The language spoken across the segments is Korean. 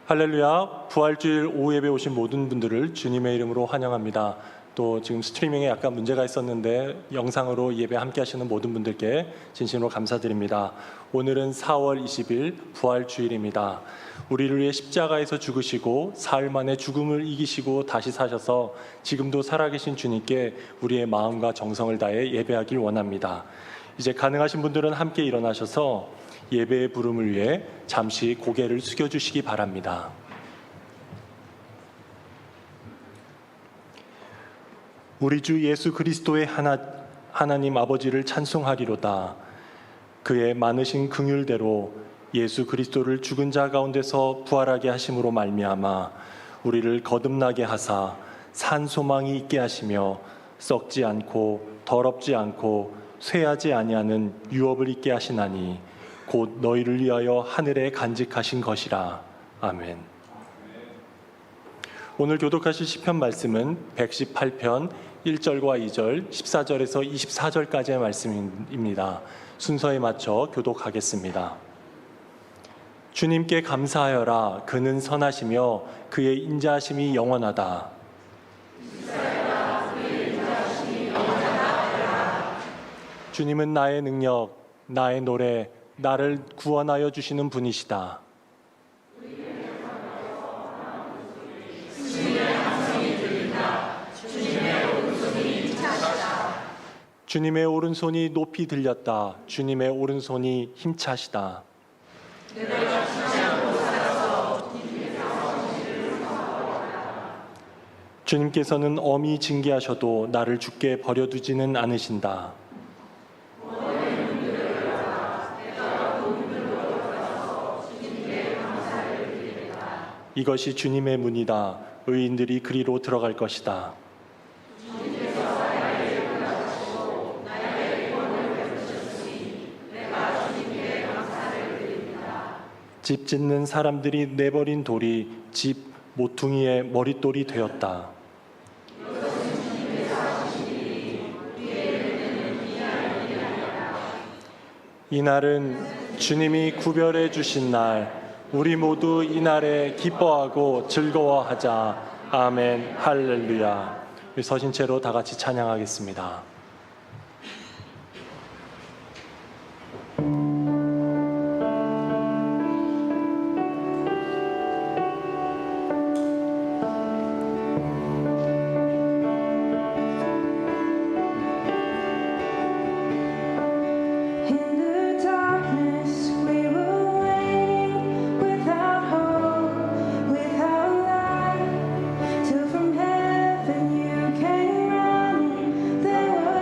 할렐루야, 부활주일 오후 예배 오신 모든 분들을 주님의 이름으로 환영합니다. 또 지금 스트리밍에 약간 문제가 있었는데 영상으로 예배 함께 하시는 모든 분들께 진심으로 감사드립니다. 오늘은 4월 20일 부활주일입니다. 우리를 위해 십자가에서 죽으시고 사흘 만에 죽음을 이기시고 다시 사셔서 지금도 살아계신 주님께 우리의 마음과 정성을 다해 예배하길 원합니다. 이제 가능하신 분들은 함께 일어나셔서 예배의 부름을 위해 잠시 고개를 숙여주시기 바랍니다. 우리 주 예수 그리스도의 하나님 아버지를 찬송하리로다. 그의 많으신 긍휼대로 예수 그리스도를 죽은 자 가운데서 부활하게 하심으로 말미암아 우리를 거듭나게 하사 산 소망이 있게 하시며 썩지 않고 더럽지 않고 쇠하지 아니하는 유업을 있게 하시나니 곧 너희를 위하여 하늘에 간직하신 것이라. 아멘. 오늘 교독하실 시편 말씀은 118편 1절과 2절, 14절에서 24절까지의 말씀입니다. 순서에 맞춰 교독하겠습니다. 주님께 감사하여라. 그는 선하시며 그의 인자하심이 영원하다. 주님은 나의 능력, 나의 노래, 나를 구원하여 주시는 분이시다. 주님의 오른손이 높이 들렸다. 주님의 오른손이 힘차시다. 주님께서는 엄히 징계하셔도 나를 죽게 버려두지는 않으신다. 이것이 주님의 문이다. 의인들이 그리로 들어갈 것이다. 집 짓는 사람들이 내버린 돌이 집 모퉁이의 머릿돌이 되었다. 이날은 주님이 구별해 주신 날, 우리 모두 이날에 기뻐하고 즐거워하자. 아멘. 할렐루야. 우리 서신 채로 다 같이 찬양하겠습니다. Till from heaven you came running, there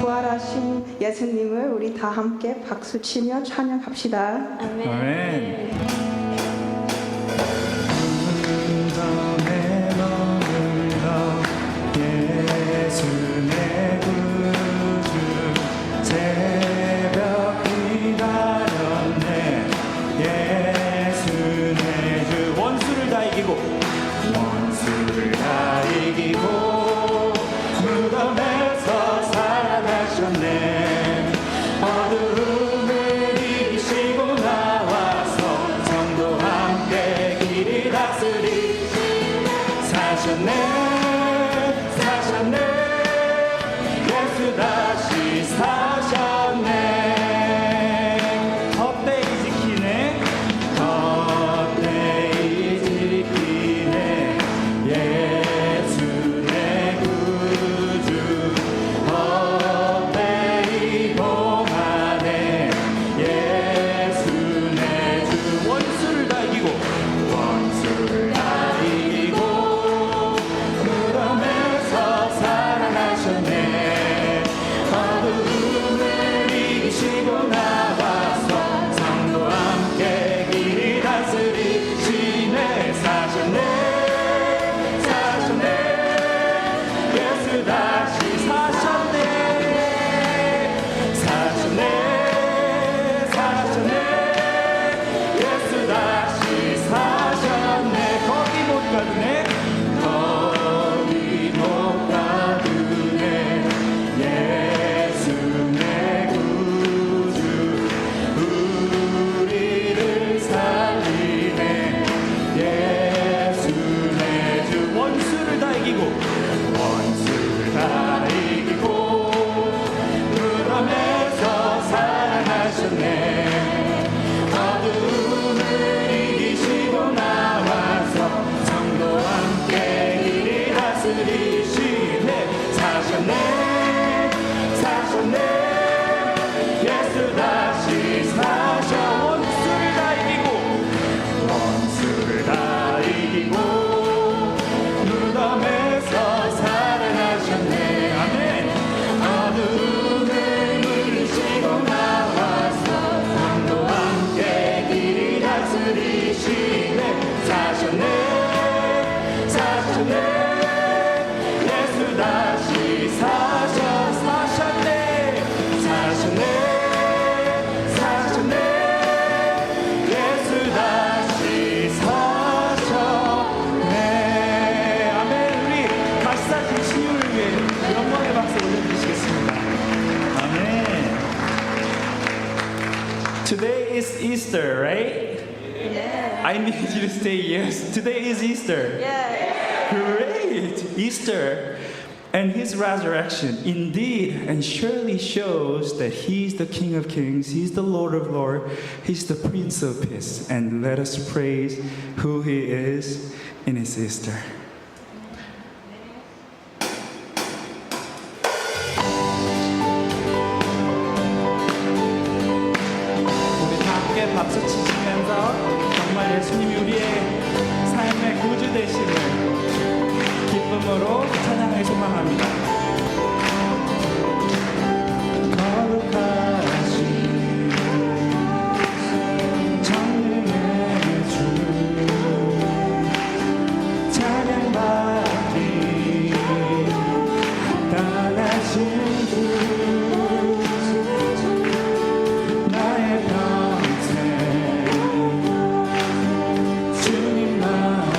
부활하신 예수님을 우리 다 함께 박수치며 찬양합시다. 아멘. 예수 내 구주 새벽 기다렸네. 예수 내 주 원수를 다 이기고 무덤에서 살아나셨네. 어둠을 이기시고 나와서 성도 함께 길이 다스리 사셨네. 예수 다시 사셨네. 헛되이 지키네. 예수 내 구주 헛되이 봉하네. 예수 내 주 원수를 다 이기고 무덤에서 살아나셨네. 어둠을 이기시고 나와서 성도 함께 길이 다스리시네. 사셨네. 예수 다시 사셨네. 예수 다시 사셨네. 거기 못 가두네. 예수 내 구주 우리를 살리네. 예수 내 주 원수를 다 이기고 무덤에서 살아나셨네. 어둠을 이기시고 나와서 성도 함께 길이 다스리시네. 사셨네. 예수 다시 사셔. 원수를 다 이기고 무덤에서 살아나셨네. 아멘. 어둠을 물리시고 나와서 성도 함께 길이 다스리시네. 사셨네. 예수 다시 사셨네. 예수 다시 사셨네. 아멘. 우리 다시 사신 신유를 위해 영광의 박수 올려주시겠습니다. 아멘. Today is Easter, right? Yeah. I need you to say yes. Today is Easter. Yeah. Great! Easter and his resurrection indeed and surely shows that he's the King of Kings, he's the Lord of Lords, he's the Prince of Peace. And let us praise who he is in his Easter. 우리 다 함께 박수 치시면서 정말 예수님이 우리의 삶의 구주 되심을 기쁨으로 찬양을 소망합니다. 거룩하신 전능의 주 찬양받기 떠나신 주 나의 평생 주님만을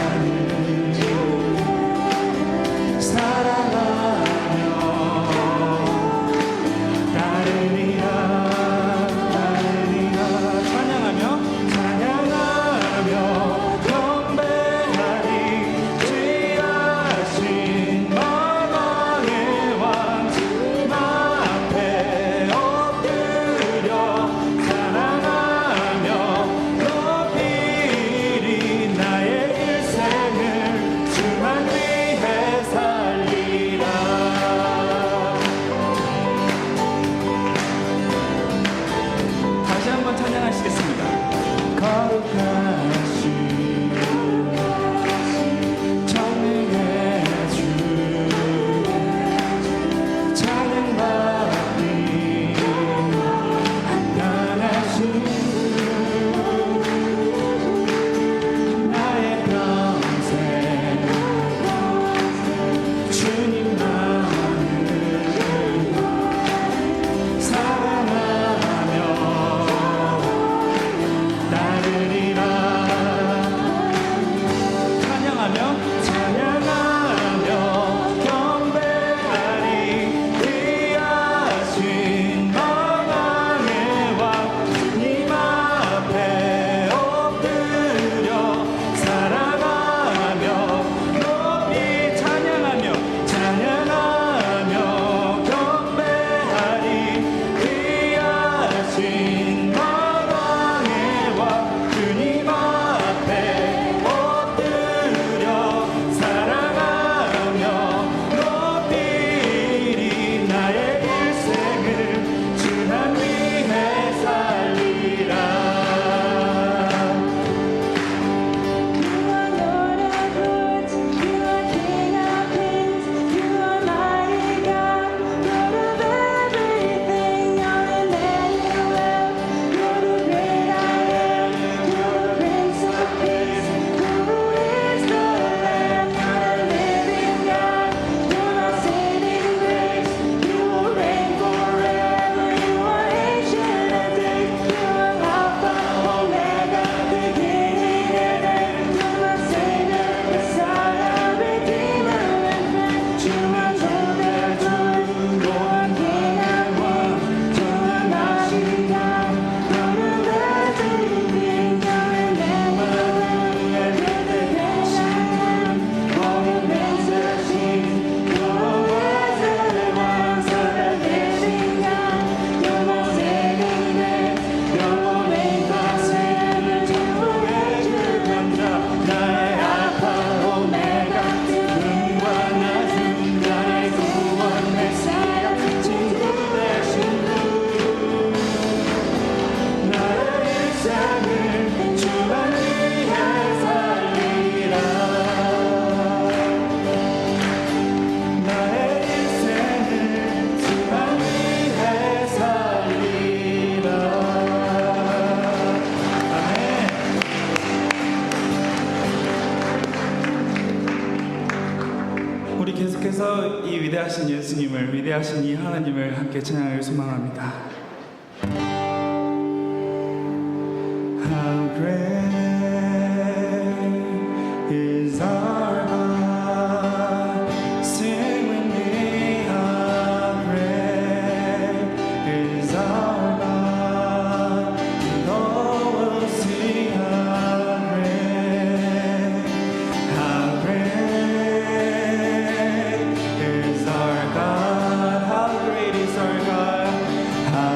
예수님을, 위대하신 이 하나님을 함께 찬양을 소망합니다. How great is our God? Sing with me, how great is our God? And all will sing, how great is our God? How great is our God? How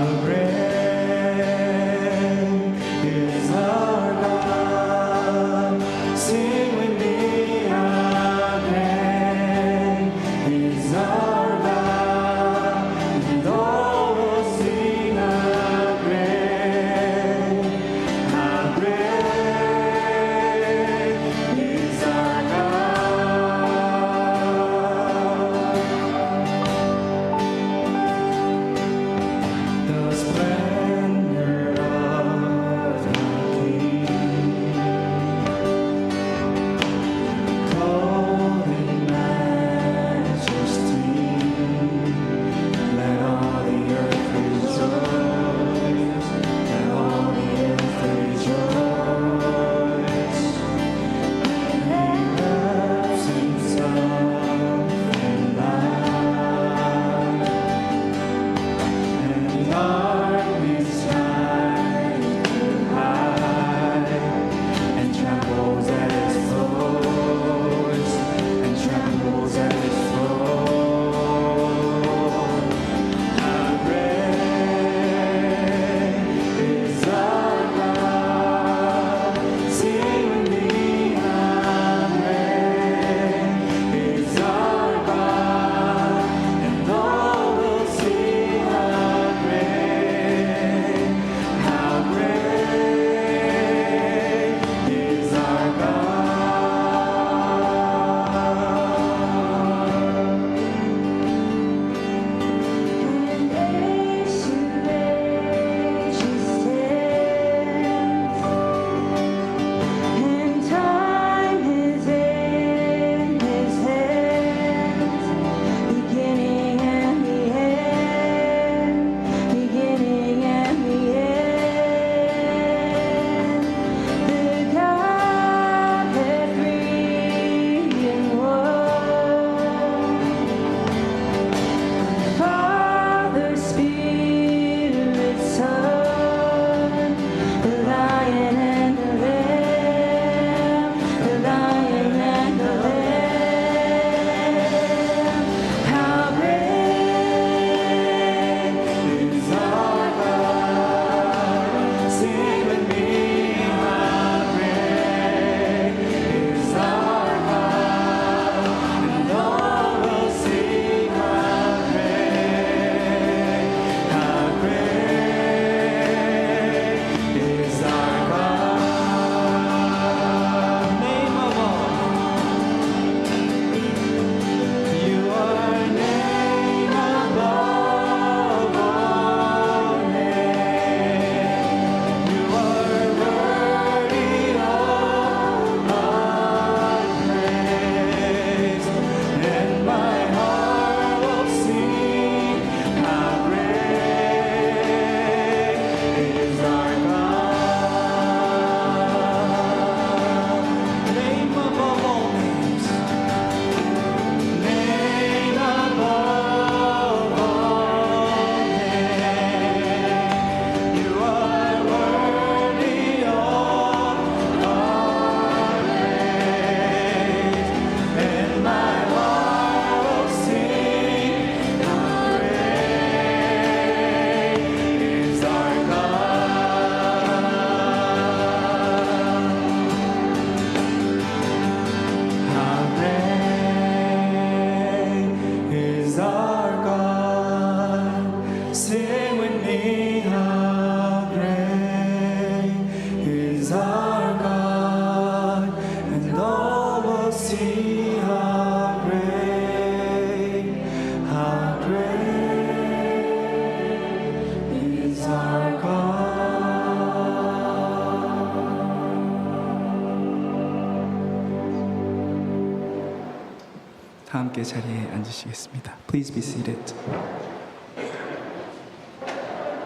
함께 자리에 앉으시겠습니다. Please be seated.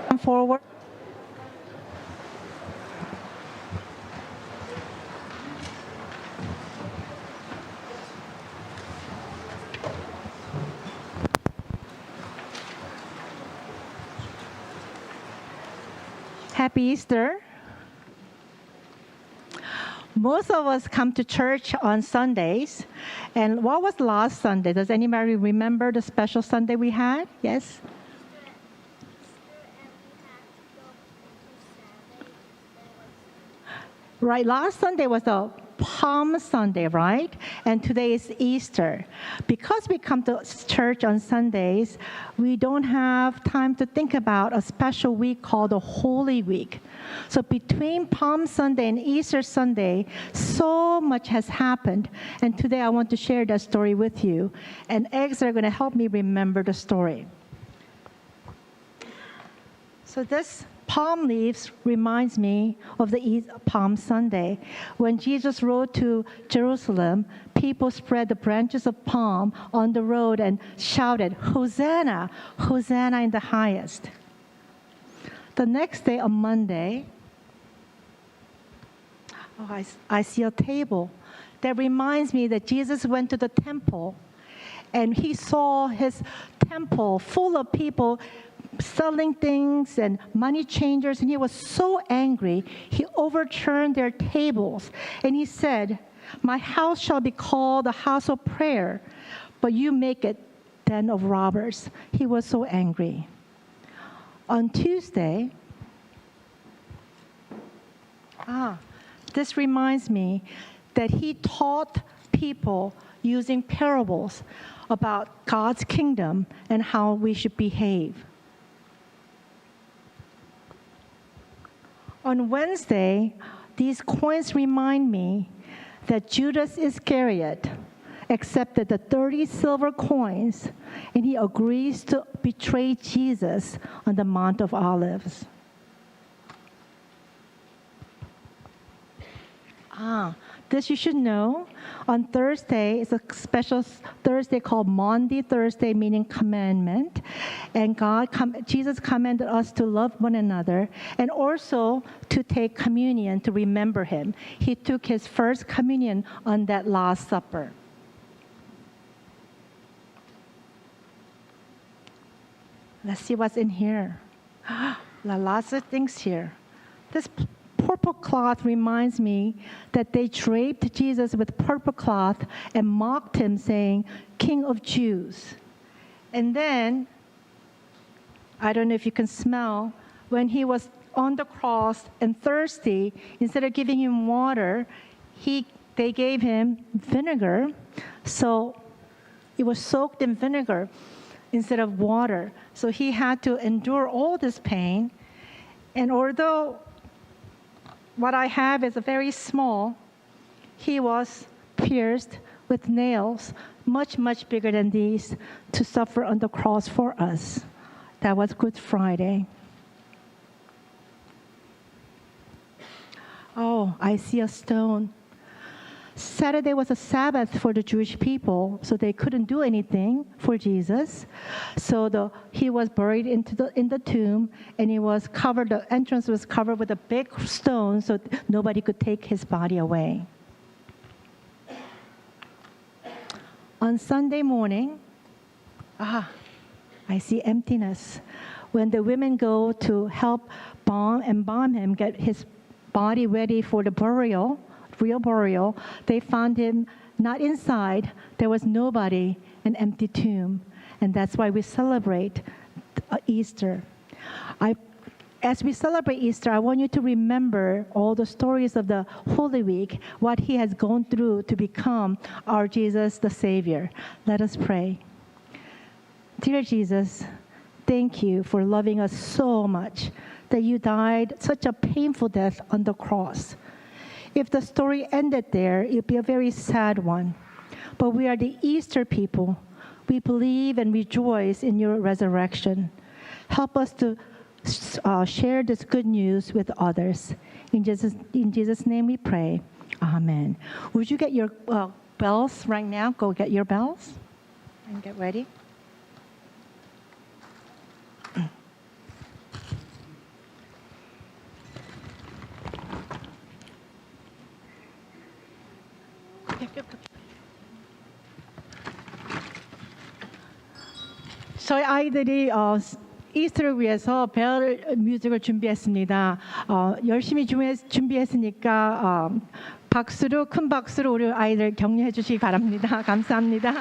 Come forward. Happy Easter. Most of us come to church on Sundays. And what was last Sunday? Does anybody remember the special Sunday we had? Yes? Right, last Sunday was a Palm Sunday, right? And today is Easter. Because we come to church on Sundays, we don't have time to think about a special week called the Holy Week. So between Palm Sunday and Easter Sunday, so much has happened. And today I want to share that story with you. And eggs are going to help me remember the story. So this palm leaves reminds me of the Palm Sunday. When Jesus rode to Jerusalem, people spread the branches of palm on the road and shouted, "Hosanna, Hosanna in the highest." The next day, on Monday, I see a table that reminds me that Jesus went to the temple and he saw his temple full of people selling things and money changers, and he was so angry, he overturned their tables. And he said, "My house shall be called a house of prayer, but you make it den of robbers." He was so angry. On Tuesday, this reminds me that he taught people using parables about God's kingdom and how we should behave. On Wednesday, these coins remind me that Judas Iscariot accepted the 30 silver coins and he agrees to betray Jesus on the Mount of Olives. This you should know. On Thursday, it's a special Thursday called Maundy Thursday, meaning commandment. And Jesus commanded us to love one another and also to take communion to remember him. He took his first communion on that Last Supper. Let's see what's in here. Lots of things here. This purple cloth reminds me that they draped Jesus with purple cloth and mocked him, saying, "King of Jews." And then, I don't know if you can smell, when he was on the cross and thirsty, instead of giving him water, they gave him vinegar. So it was soaked in vinegar instead of water. So he had to endure all this pain. And although what I have is very small, he was pierced with nails, much, much bigger than these, to suffer on the cross for us. That was Good Friday. Oh, I see a stone. Saturday was a Sabbath for the Jewish people, so they couldn't do anything for Jesus. So he was buried in the tomb, and he was covered. The entrance was covered with a big stone, so nobody could take his body away. On Sunday morning, I see emptiness. When the women go to help embalm him, get his body ready for the real burial, they found him not inside. There was nobody, an empty tomb. And that's why we celebrate Easter. As we celebrate Easter, I want you to remember all the stories of the Holy Week, what he has gone through to become our Jesus, the Savior. Let us pray. Dear Jesus, thank you for loving us so much that you died such a painful death on the cross. If the story ended there, it would be a very sad one. But we are the Easter people. We believe and rejoice in your resurrection. Help us to share this good news with others. In Jesus' name we pray. Amen. Would you get your bells right now? Go get your bells. and get ready. 저희 아이들이 이스터를 위해서 벨 뮤직을 준비했습니다. 열심히 준비했으니까 박수로 큰 박수로 우리 아이들 격려해 주시기 바랍니다. 감사합니다.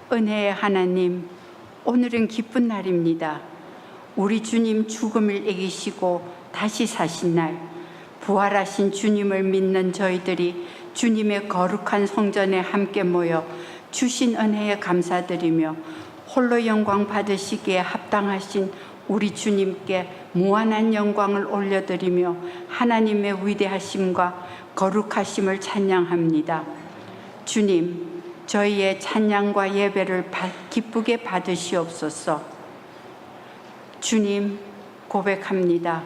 은혜의 하나님, 오늘은 기쁜 날입니다. 우리 주님 죽음을 이기시고 다시 사신 날, 부활하신 주님을 믿는 저희들이 주님의 거룩한 성전에 함께 모여 주신 은혜에 감사드리며 홀로 영광 받으시기에 합당하신 우리 주님께 무한한 영광을 올려드리며 하나님의 위대하심과 거룩하심을 찬양합니다. 주님, 저희의 찬양과 예배를 기쁘게 받으시옵소서. 주님, 고백합니다.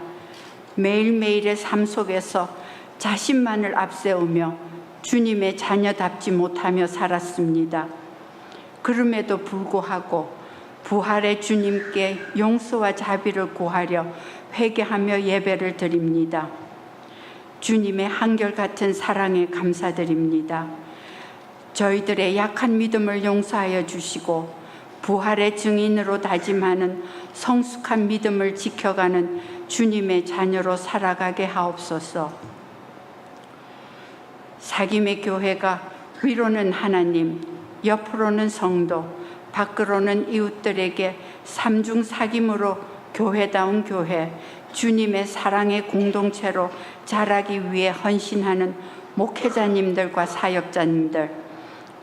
매일매일의 삶 속에서 자신만을 앞세우며 주님의 자녀답지 못하며 살았습니다. 그럼에도 불구하고 부활의 주님께 용서와 자비를 구하려 회개하며 예배를 드립니다. 주님의 한결같은 사랑에 감사드립니다. 저희들의 약한 믿음을 용서하여 주시고 부활의 증인으로 다짐하는 성숙한 믿음을 지켜가는 주님의 자녀로 살아가게 하옵소서. 사김의 교회가 위로는 하나님, 옆으로는 성도, 밖으로는 이웃들에게 삼중 사김으로 교회다운 교회, 주님의 사랑의 공동체로 자라기 위해 헌신하는 목회자님들과 사역자님들,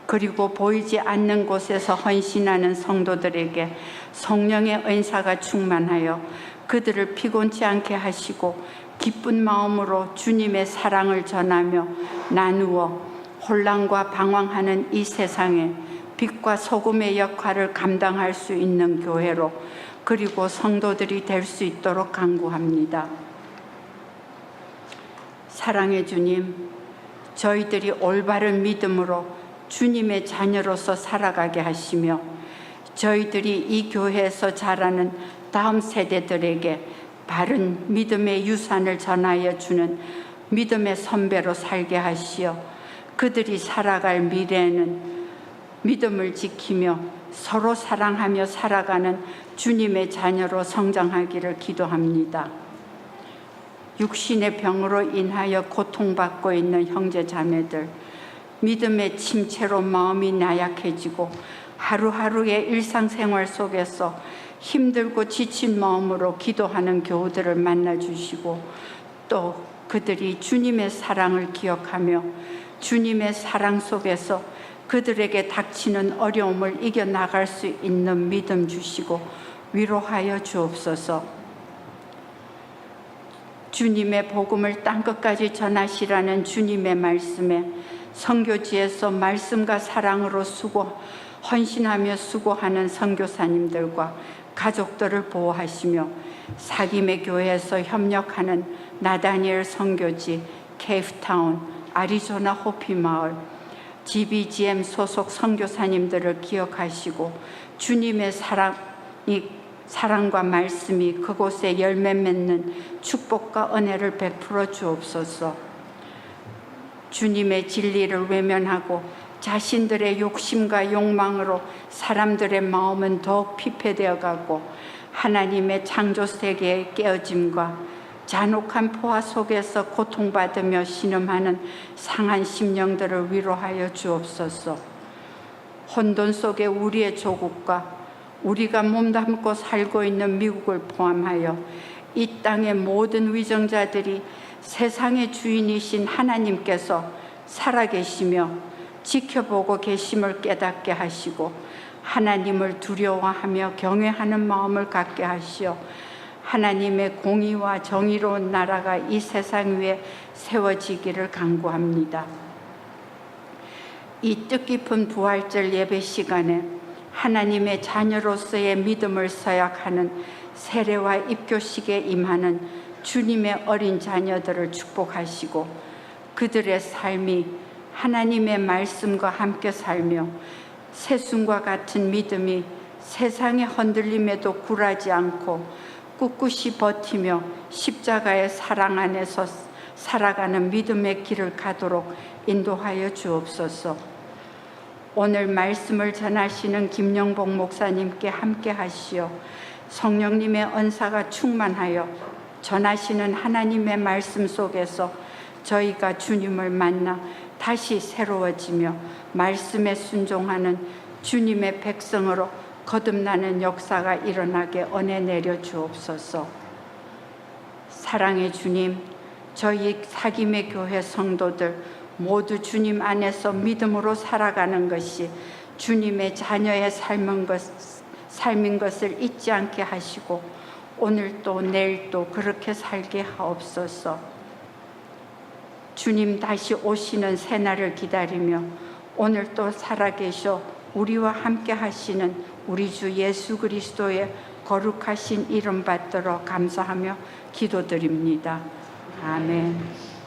그리고 보이지 않는 곳에서 헌신하는 성도들에게 성령의 은사가 충만하여 그들을 피곤치 않게 하시고 기쁜 마음으로 주님의 사랑을 전하며 나누어 혼란과 방황하는 이 세상에 빛과 소금의 역할을 감당할 수 있는 교회로 그리고 성도들이 될 수 있도록 간구합니다. 사랑의 주님, 저희들이 올바른 믿음으로 주님의 자녀로서 살아가게 하시며 저희들이 이 교회에서 자라는 다음 세대들에게 바른 믿음의 유산을 전하여 주는 믿음의 선배로 살게 하시어 그들이 살아갈 미래에는 믿음을 지키며 서로 사랑하며 살아가는 주님의 자녀로 성장하기를 기도합니다. 육신의 병으로 인하여 고통받고 있는 형제 자매들, 믿음의 침체로 마음이 나약해지고 하루하루의 일상생활 속에서 힘들고 지친 마음으로 기도하는 교우들을 만나주시고, 또 그들이 주님의 사랑을 기억하며 주님의 사랑 속에서 그들에게 닥치는 어려움을 이겨나갈 수 있는 믿음 주시고 위로하여 주옵소서. 주님의 복음을 땅끝까지 전하시라는 주님의 말씀에 선교지에서 말씀과 사랑으로 헌신하며 수고하는 선교사님들과 가족들을 보호하시며 사김의 교회에서 협력하는 나다니엘 선교지, 케이프타운, 아리조나 호피 마을, GBGM 소속 선교사님들을 기억하시고 주님의 사랑과 말씀이 그곳에 열매 맺는 축복과 은혜를 베풀어 주옵소서. 주님의 진리를 외면하고 자신들의 욕심과 욕망으로 사람들의 마음은 더욱 피폐되어 가고 하나님의 창조 세계의 깨어짐과 잔혹한 포화 속에서 고통받으며 신음하는 상한 심령들을 위로하여 주옵소서. 혼돈 속에 우리의 조국과 우리가 몸담고 살고 있는 미국을 포함하여 이 땅의 모든 위정자들이 세상의 주인이신 하나님께서 살아계시며 지켜보고 계심을 깨닫게 하시고 하나님을 두려워하며 경외하는 마음을 갖게 하시어 하나님의 공의와 정의로운 나라가 이 세상 위에 세워지기를 간구합니다. 이 뜻깊은 부활절 예배 시간에 하나님의 자녀로서의 믿음을 서약하는 세례와 입교식에 임하는 주님의 어린 자녀들을 축복하시고 그들의 삶이 하나님의 말씀과 함께 살며 새순과 같은 믿음이 세상의 흔들림에도 굴하지 않고 꿋꿋이 버티며 십자가의 사랑 안에서 살아가는 믿음의 길을 가도록 인도하여 주옵소서. 오늘 말씀을 전하시는 김영복 목사님께 함께 하시어 성령님의 은사가 충만하여 전하시는 하나님의 말씀 속에서 저희가 주님을 만나 다시 새로워지며 말씀에 순종하는 주님의 백성으로 거듭나는 역사가 일어나게 은혜 내려 주옵소서. 사랑의 주님, 저희 사김의 교회 성도들 모두 주님 안에서 믿음으로 살아가는 것이 주님의 자녀의 삶인 것을 잊지 않게 하시고 오늘도 내일도 그렇게 살게 하옵소서. 주님 다시 오시는 새날을 기다리며 오늘도 살아계셔 우리와 함께 하시는 우리 주 예수 그리스도의 거룩하신 이름 받들어 감사하며 기도드립니다. 아멘.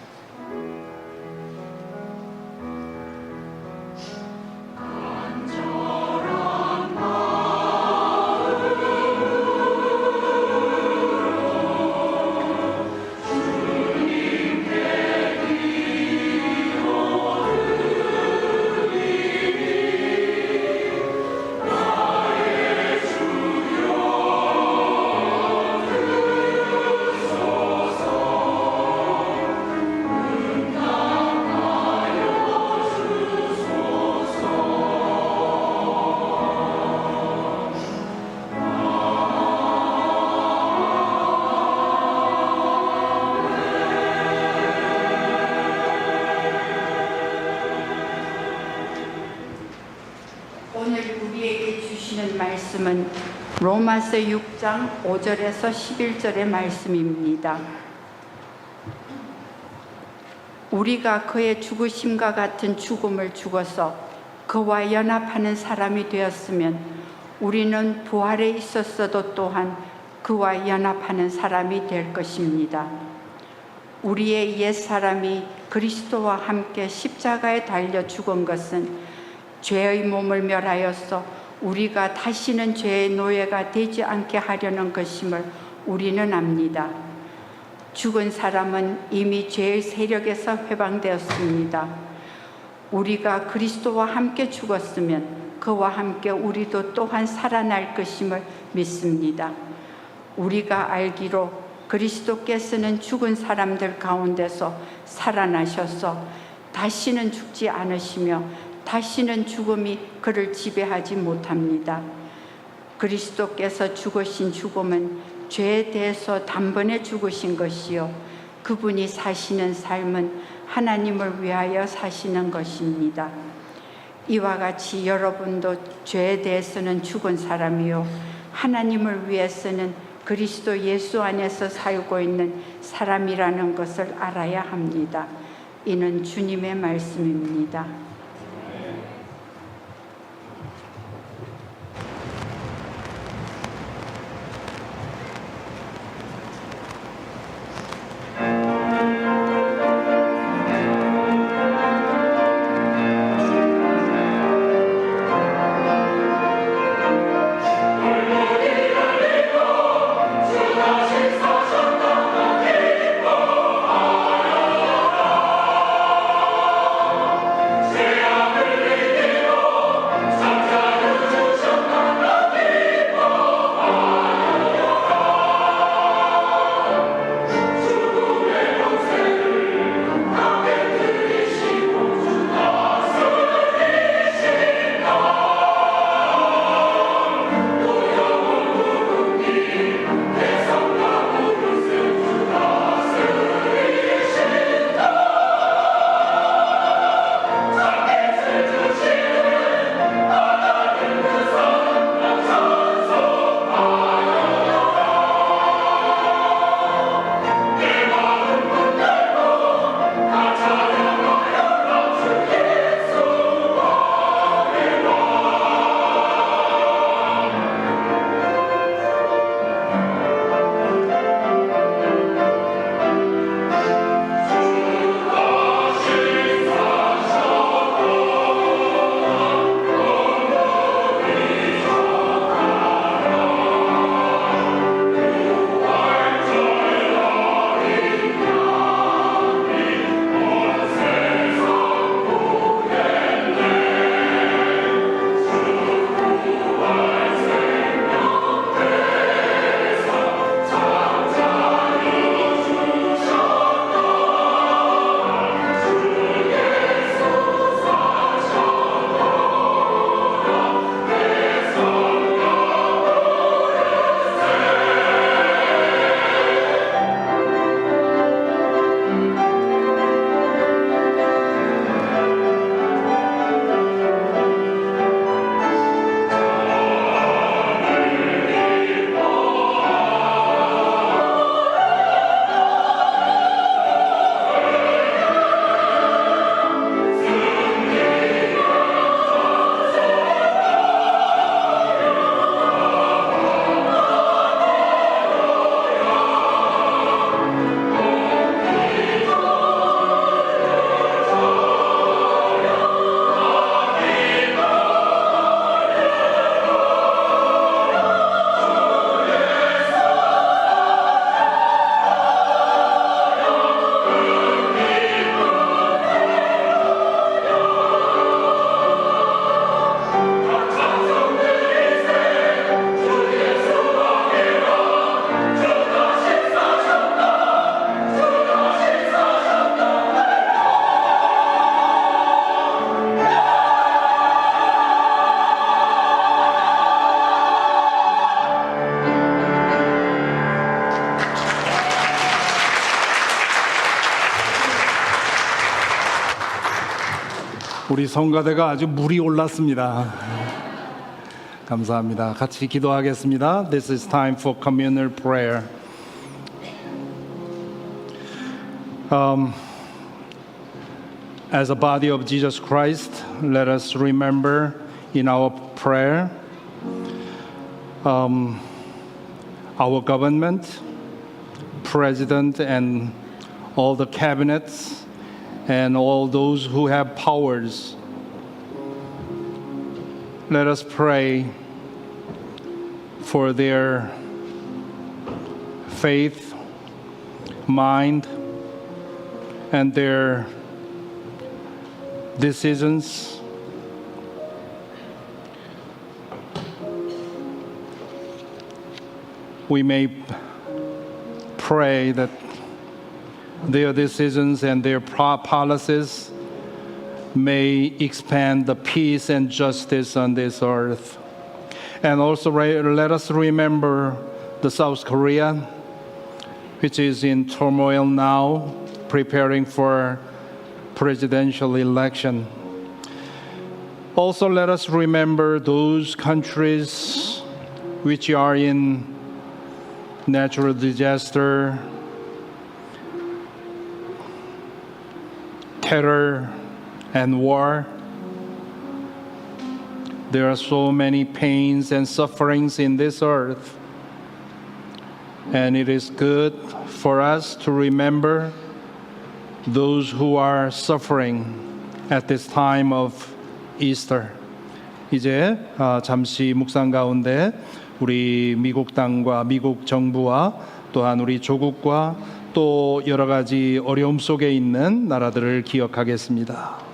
말씀은 로마서 6장 5절에서 11절의 말씀입니다. 우리가 그의 죽으심과 같은 죽음을 죽어서 그와 연합하는 사람이 되었으면 우리는 부활에 있었어도 또한 그와 연합하는 사람이 될 것입니다. 우리의 옛사람이 그리스도와 함께 십자가에 달려 죽은 것은 죄의 몸을 멸하여서 우리가 다시는 죄의 노예가 되지 않게 하려는 것임을 우리는 압니다. 죽은 사람은 이미 죄의 세력에서 해방되었습니다. 우리가 그리스도와 함께 죽었으면 그와 함께 우리도 또한 살아날 것임을 믿습니다. 우리가 알기로 그리스도께서는 죽은 사람들 가운데서 살아나셔서 다시는 죽지 않으시며 다시는 죽음이 그를 지배하지 못합니다. 그리스도께서 죽으신 죽음은 죄에 대해서 단번에 죽으신 것이요 그분이 사시는 삶은 하나님을 위하여 사시는 것입니다. 이와 같이 여러분도 죄에 대해서는 죽은 사람이요 하나님을 위해서는 그리스도 예수 안에서 살고 있는 사람이라는 것을 알아야 합니다. 이는 주님의 말씀입니다. 우리 성가대가 아주 물이 올랐습니다. 감사합니다. 같이 기도하겠습니다. This is time for communal prayer. As a body of Jesus Christ, let us remember in our prayer our government, president, and all the cabinets, and all those who have powers. Let us pray for their faith, mind, and their decisions. We may pray that their decisions and their policies may expand the peace and justice on this earth. And also let us remember the South Korea, which is in turmoil now, preparing for presidential election. Also let us remember those countries which are in natural disaster, terror, and war. There are so many pains and sufferings in this earth. And it is good for us to remember those who are suffering at this time of Easter. 이제 잠시 묵상 가운데 우리 미국 땅과 미국 정부와 또한 우리 조국과 또 여러 가지 어려움 속에 있는 나라들을 기억하겠습니다.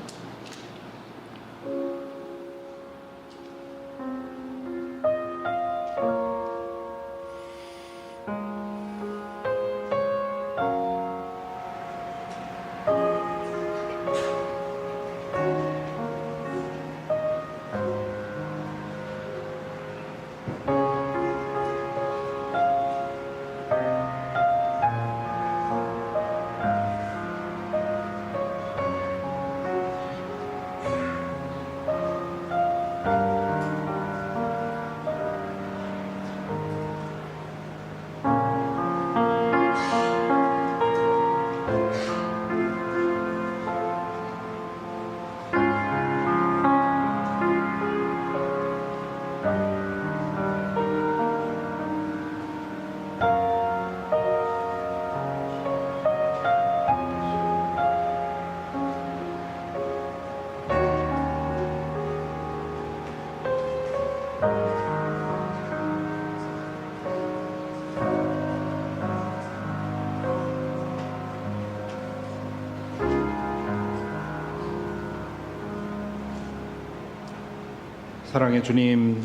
사랑의 주님,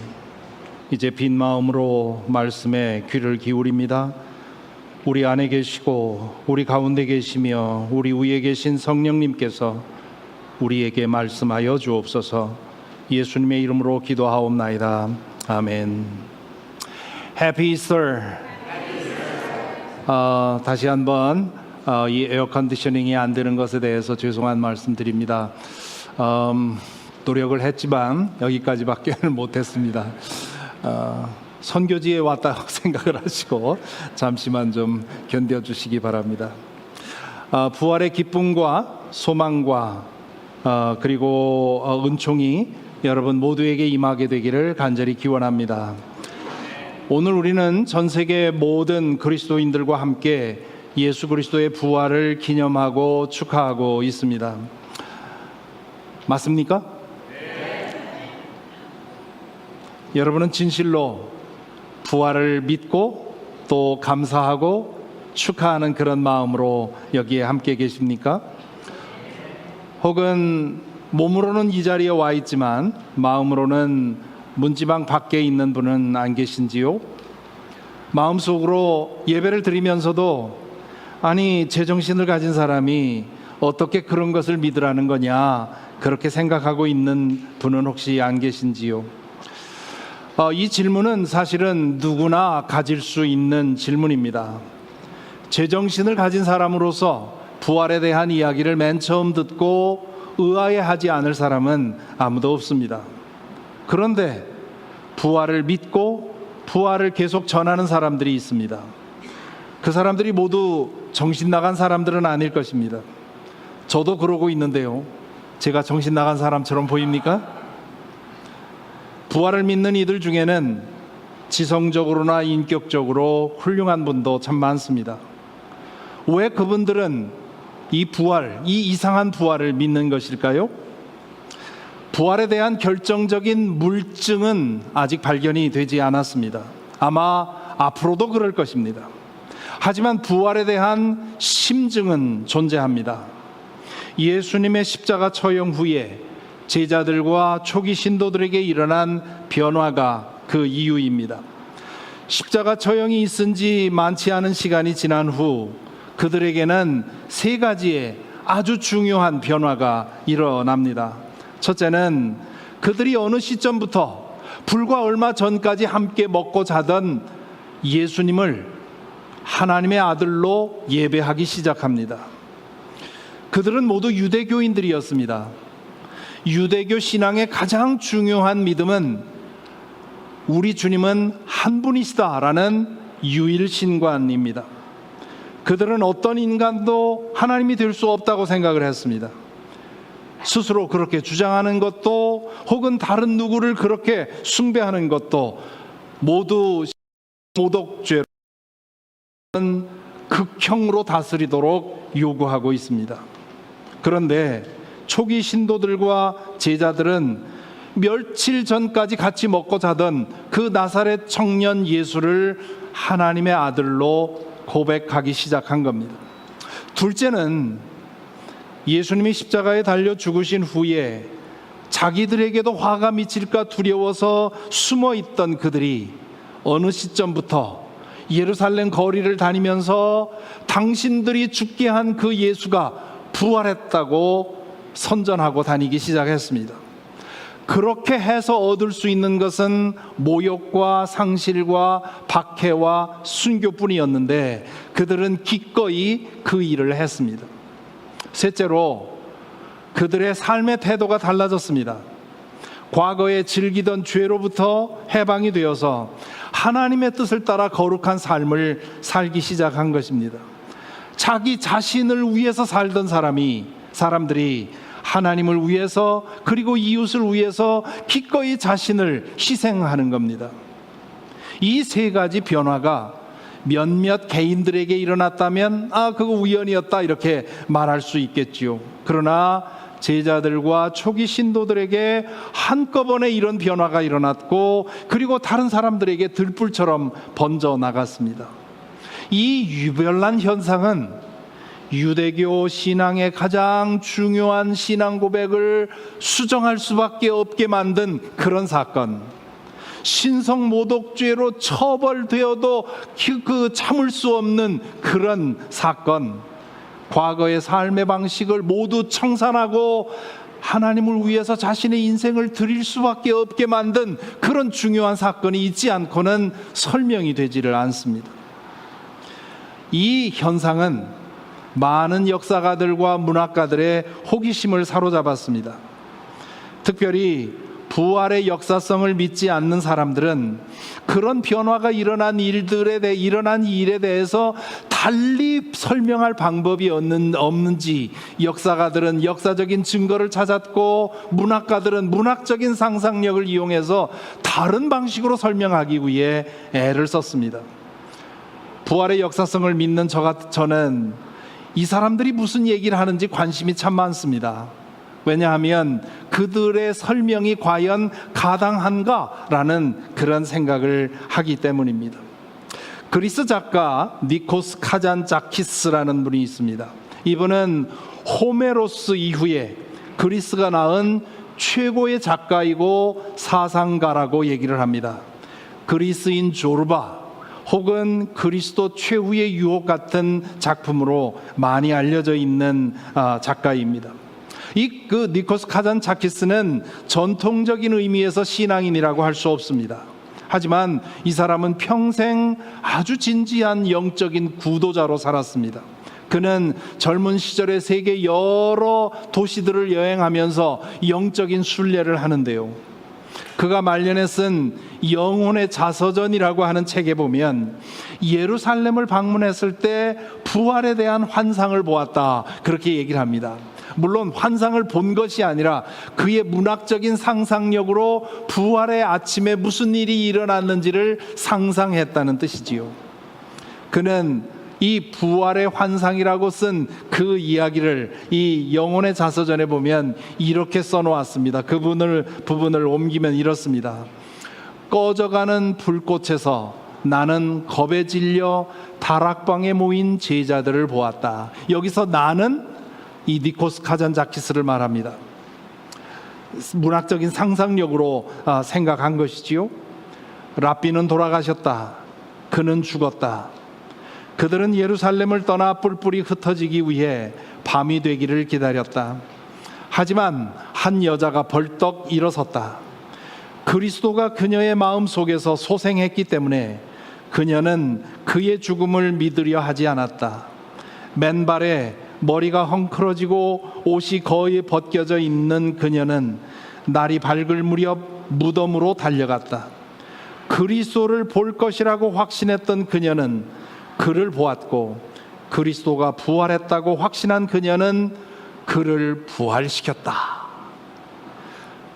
이제 빈 마음으로 말씀에 귀를 기울입니다. 우리 안에 계시고 우리 가운데 계시며 우리 위에 계신 성령님께서 우리에게 말씀하여 주옵소서. 예수님의 이름으로 기도하옵나이다. 아멘. Happy Easter. 다시 한번 이 에어 컨디셔닝이 안 되는 것에 대해서 죄송한 말씀드립니다. 노력을 했지만 여기까지밖에는 못했습니다. 선교지에 왔다고 생각을 하시고 잠시만 좀 견뎌주시기 바랍니다. 부활의 기쁨과 소망과 그리고 은총이 여러분 모두에게 임하게 되기를 간절히 기원합니다. 오늘 우리는 전 세계 모든 그리스도인들과 함께 예수 그리스도의 부활을 기념하고 축하하고 있습니다. 맞습니까? 여러분은 진실로 부활을 믿고 또 감사하고 축하하는 그런 마음으로 여기에 함께 계십니까? 혹은 몸으로는 이 자리에 와 있지만 마음으로는 문지방 밖에 있는 분은 안 계신지요? 마음속으로 예배를 드리면서도 아니 제정신을 가진 사람이 어떻게 그런 것을 믿으라는 거냐 그렇게 생각하고 있는 분은 혹시 안 계신지요? 이 질문은 사실은 누구나 가질 수 있는 질문입니다. 제정신을 가진 사람으로서 부활에 대한 이야기를 맨 처음 듣고 의아해하지 않을 사람은 아무도 없습니다. 그런데 부활을 믿고 부활을 계속 전하는 사람들이 있습니다. 그 사람들이 모두 정신 나간 사람들은 아닐 것입니다. 저도 그러고 있는데요. 제가 정신 나간 사람처럼 보입니까? 부활을 믿는 이들 중에는 지성적으로나 인격적으로 훌륭한 분도 참 많습니다. 왜 그분들은 이 부활, 이 이상한 부활을 믿는 것일까요? 부활에 대한 결정적인 물증은 아직 발견이 되지 않았습니다. 아마 앞으로도 그럴 것입니다. 하지만 부활에 대한 심증은 존재합니다. 예수님의 십자가 처형 후에 제자들과 초기 신도들에게 일어난 변화가 그 이유입니다. 십자가 처형이 있은 지 많지 않은 시간이 지난 후 그들에게는 세 가지의 아주 중요한 변화가 일어납니다. 첫째는 그들이 어느 시점부터 불과 얼마 전까지 함께 먹고 자던 예수님을 하나님의 아들로 예배하기 시작합니다. 그들은 모두 유대교인들이었습니다. 유대교 신앙의 가장 중요한 믿음은 우리 주님은 한 분이시다라는 유일신관입니다. 그들은 어떤 인간도 하나님이 될 수 없다고 생각을 했습니다. 스스로 그렇게 주장하는 것도 혹은 다른 누구를 그렇게 숭배하는 것도 모두 모독죄로 극형으로 다스리도록 요구하고 있습니다. 그런데 초기 신도들과 제자들은 며칠 전까지 같이 먹고 자던 그 나사렛 청년 예수를 하나님의 아들로 고백하기 시작한 겁니다. 둘째는 예수님이 십자가에 달려 죽으신 후에 자기들에게도 화가 미칠까 두려워서 숨어 있던 그들이 어느 시점부터 예루살렘 거리를 다니면서 당신들이 죽게 한 그 예수가 부활했다고 선전하고 다니기 시작했습니다. 그렇게 해서 얻을 수 있는 것은 모욕과 상실과 박해와 순교뿐이었는데 그들은 기꺼이 그 일을 했습니다. 셋째로 그들의 삶의 태도가 달라졌습니다. 과거에 즐기던 죄로부터 해방이 되어서 하나님의 뜻을 따라 거룩한 삶을 살기 시작한 것입니다. 자기 자신을 위해서 살던 사람들이 하나님을 위해서 그리고 이웃을 위해서 기꺼이 자신을 희생하는 겁니다. 이 세 가지 변화가 몇몇 개인들에게 일어났다면 그거 우연이었다 이렇게 말할 수 있겠지요. 그러나 제자들과 초기 신도들에게 한꺼번에 이런 변화가 일어났고 그리고 다른 사람들에게 들불처럼 번져 나갔습니다. 이 유별난 현상은 유대교 신앙의 가장 중요한 신앙 고백을 수정할 수밖에 없게 만든 그런 사건, 신성 모독죄로 처벌되어도 참을 수 없는 그런 사건, 과거의 삶의 방식을 모두 청산하고 하나님을 위해서 자신의 인생을 드릴 수밖에 없게 만든 그런 중요한 사건이 있지 않고는 설명이 되지를 않습니다. 이 현상은 많은 역사가들과 문학가들의 호기심을 사로잡았습니다. 특별히 부활의 역사성을 믿지 않는 사람들은 그런 변화가 일어난 일에 대해서 달리 설명할 방법이 없는지 역사가들은 역사적인 증거를 찾았고 문학가들은 문학적인 상상력을 이용해서 다른 방식으로 설명하기 위해 애를 썼습니다. 부활의 역사성을 믿는 저는 이 사람들이 무슨 얘기를 하는지 관심이 참 많습니다. 왜냐하면 그들의 설명이 과연 가당한가라는 그런 생각을 하기 때문입니다. 그리스 작가 니코스 카잔자키스라는 분이 있습니다. 이분은 호메로스 이후에 그리스가 낳은 최고의 작가이고 사상가라고 얘기를 합니다. 그리스인 조르바 혹은 그리스도 최후의 유혹 같은 작품으로 많이 알려져 있는 작가입니다. 그 니코스 카잔자키스는 전통적인 의미에서 신앙인이라고 할 수 없습니다. 하지만 이 사람은 평생 아주 진지한 영적인 구도자로 살았습니다. 그는 젊은 시절에 세계 여러 도시들을 여행하면서 영적인 순례를 하는데요. 그가 말년에 쓴 영혼의 자서전이라고 하는 책에 보면 예루살렘을 방문했을 때 부활에 대한 환상을 보았다 그렇게 얘기를 합니다. 물론 환상을 본 것이 아니라 그의 문학적인 상상력으로 부활의 아침에 무슨 일이 일어났는지를 상상했다는 뜻이지요. 그는 이 부활의 환상이라고 쓴 그 이야기를 이 영혼의 자서전에 보면 이렇게 써놓았습니다. 그 부분을 옮기면 이렇습니다. 꺼져가는 불꽃에서 나는 겁에 질려 다락방에 모인 제자들을 보았다. 여기서 나는 이 니코스 카잔자키스를 말합니다. 문학적인 상상력으로 생각한 것이지요. 랍비는 돌아가셨다. 그는 죽었다. 그들은 예루살렘을 떠나 뿔뿔이 흩어지기 위해 밤이 되기를 기다렸다. 하지만 한 여자가 벌떡 일어섰다. 그리스도가 그녀의 마음 속에서 소생했기 때문에 그녀는 그의 죽음을 믿으려 하지 않았다. 맨발에 머리가 헝클어지고 옷이 거의 벗겨져 있는 그녀는 날이 밝을 무렵 무덤으로 달려갔다. 그리스도를 볼 것이라고 확신했던 그녀는 그를 보았고, 그리스도가 부활했다고 확신한 그녀는 그를 부활시켰다.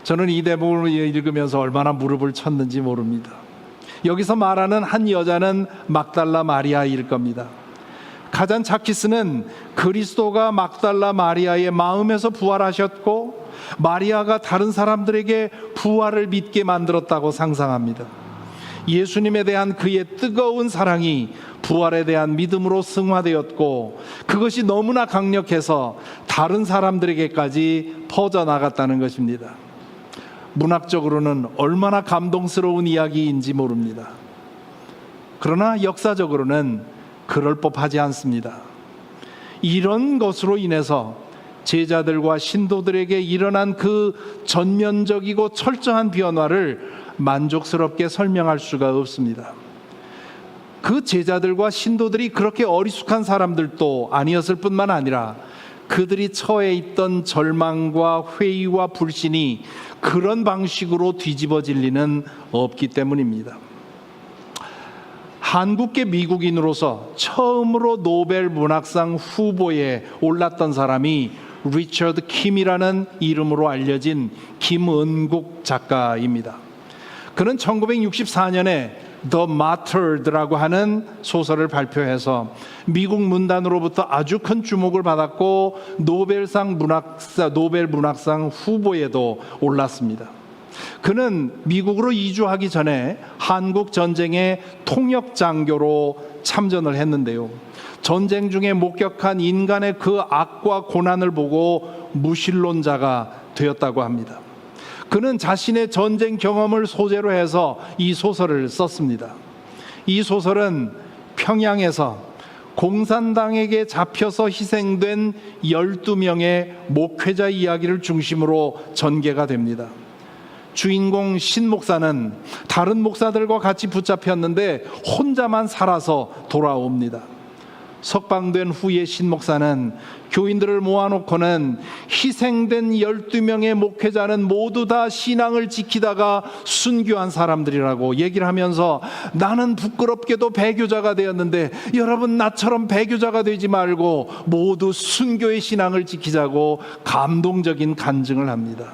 저는 이 대목을 읽으면서 얼마나 무릎을 쳤는지 모릅니다. 여기서 말하는 한 여자는 막달라 마리아일 겁니다. 가장 자키스는 그리스도가 막달라 마리아의 마음에서 부활하셨고 마리아가 다른 사람들에게 부활을 믿게 만들었다고 상상합니다. 예수님에 대한 그의 뜨거운 사랑이 부활에 대한 믿음으로 승화되었고, 그것이 너무나 강력해서 다른 사람들에게까지 퍼져나갔다는 것입니다. 문학적으로는 얼마나 감동스러운 이야기인지 모릅니다. 그러나 역사적으로는 그럴 법하지 않습니다. 이런 것으로 인해서 제자들과 신도들에게 일어난 그 전면적이고 철저한 변화를 만족스럽게 설명할 수가 없습니다. 그 제자들과 신도들이 그렇게 어리숙한 사람들도 아니었을 뿐만 아니라 그들이 처해 있던 절망과 회의와 불신이 그런 방식으로 뒤집어질 리는 없기 때문입니다. 한국계 미국인으로서 처음으로 노벨 문학상 후보에 올랐던 사람이 리처드 킴이라는 이름으로 알려진 김은국 작가입니다. 그는 1964년에 The Martyrd라고 하는 소설을 발표해서 미국 문단으로부터 아주 큰 주목을 받았고 노벨 문학상 후보에도 올랐습니다. 그는 미국으로 이주하기 전에 한국 전쟁의 통역 장교로 참전을 했는데요. 전쟁 중에 목격한 인간의 그 악과 고난을 보고 무신론자가 되었다고 합니다. 그는 자신의 전쟁 경험을 소재로 해서 이 소설을 썼습니다. 이 소설은 평양에서 공산당에게 잡혀서 희생된 12명의 목회자 이야기를 중심으로 전개가 됩니다. 주인공 신 목사는 다른 목사들과 같이 붙잡혔는데 혼자만 살아서 돌아옵니다. 석방된 후에 신 목사는 교인들을 모아놓고는 희생된 12명의 목회자는 모두 다 신앙을 지키다가 순교한 사람들이라고 얘기를 하면서 나는 부끄럽게도 배교자가 되었는데 여러분 나처럼 배교자가 되지 말고 모두 순교의 신앙을 지키자고 감동적인 간증을 합니다.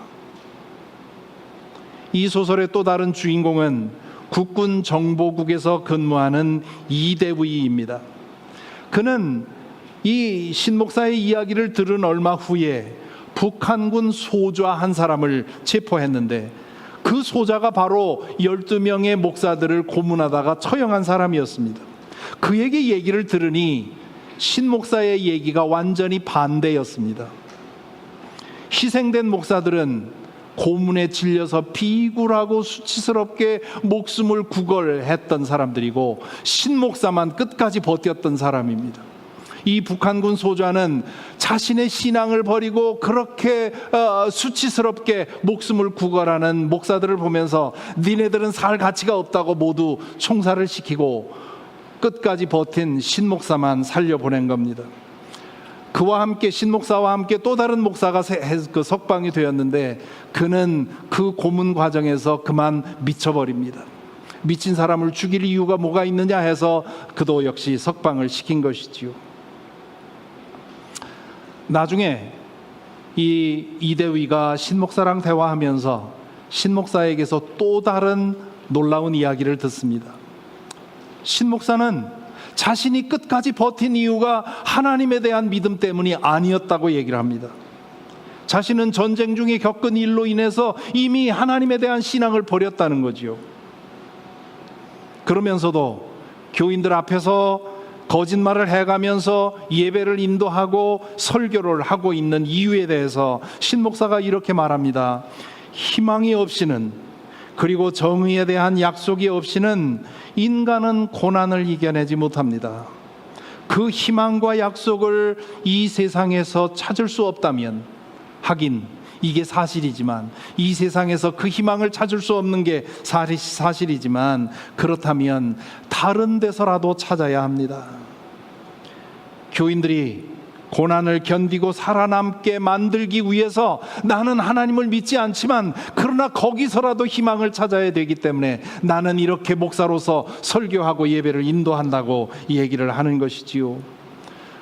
이 소설의 또 다른 주인공은 국군 정보국에서 근무하는 이대위입니다. 그는 이 신목사의 이야기를 들은 얼마 후에 북한군 소좌 한 사람을 체포했는데 그 소자가 바로 12명의 목사들을 고문하다가 처형한 사람이었습니다. 그에게 얘기를 들으니 신목사의 얘기가 완전히 반대였습니다. 희생된 목사들은 고문에 질려서 비굴하고 수치스럽게 목숨을 구걸했던 사람들이고 신목사만 끝까지 버텼던 사람입니다. 이 북한군 소좌는 자신의 신앙을 버리고 그렇게 수치스럽게 목숨을 구걸하는 목사들을 보면서 니네들은 살 가치가 없다고 모두 총살을 시키고 끝까지 버틴 신목사만 살려보낸 겁니다. 그와 함께 신목사와 함께 또 다른 목사가 석방이 되었는데 그는 그 고문 과정에서 그만 미쳐버립니다. 미친 사람을 죽일 이유가 뭐가 있느냐 해서 그도 역시 석방을 시킨 것이지요. 나중에 이 이대위가 신목사랑 대화하면서 신목사에게서 또 다른 놀라운 이야기를 듣습니다. 신목사는 자신이 끝까지 버틴 이유가 하나님에 대한 믿음 때문이 아니었다고 얘기를 합니다. 자신은 전쟁 중에 겪은 일로 인해서 이미 하나님에 대한 신앙을 버렸다는 거지요. 그러면서도 교인들 앞에서 거짓말을 해가면서 예배를 인도하고 설교를 하고 있는 이유에 대해서 신목사가 이렇게 말합니다. 희망이 없이는 그리고 정의에 대한 약속이 없이는 인간은 고난을 이겨내지 못합니다. 그 희망과 약속을 이 세상에서 찾을 수 없다면, 하긴 이게 사실이지만, 이 세상에서 그 희망을 찾을 수 없는 게 사실이지만, 그렇다면 다른 데서라도 찾아야 합니다. 교인들이 고난을 견디고 살아남게 만들기 위해서 나는 하나님을 믿지 않지만 그러나 거기서라도 희망을 찾아야 되기 때문에 나는 이렇게 목사로서 설교하고 예배를 인도한다고 얘기를 하는 것이지요.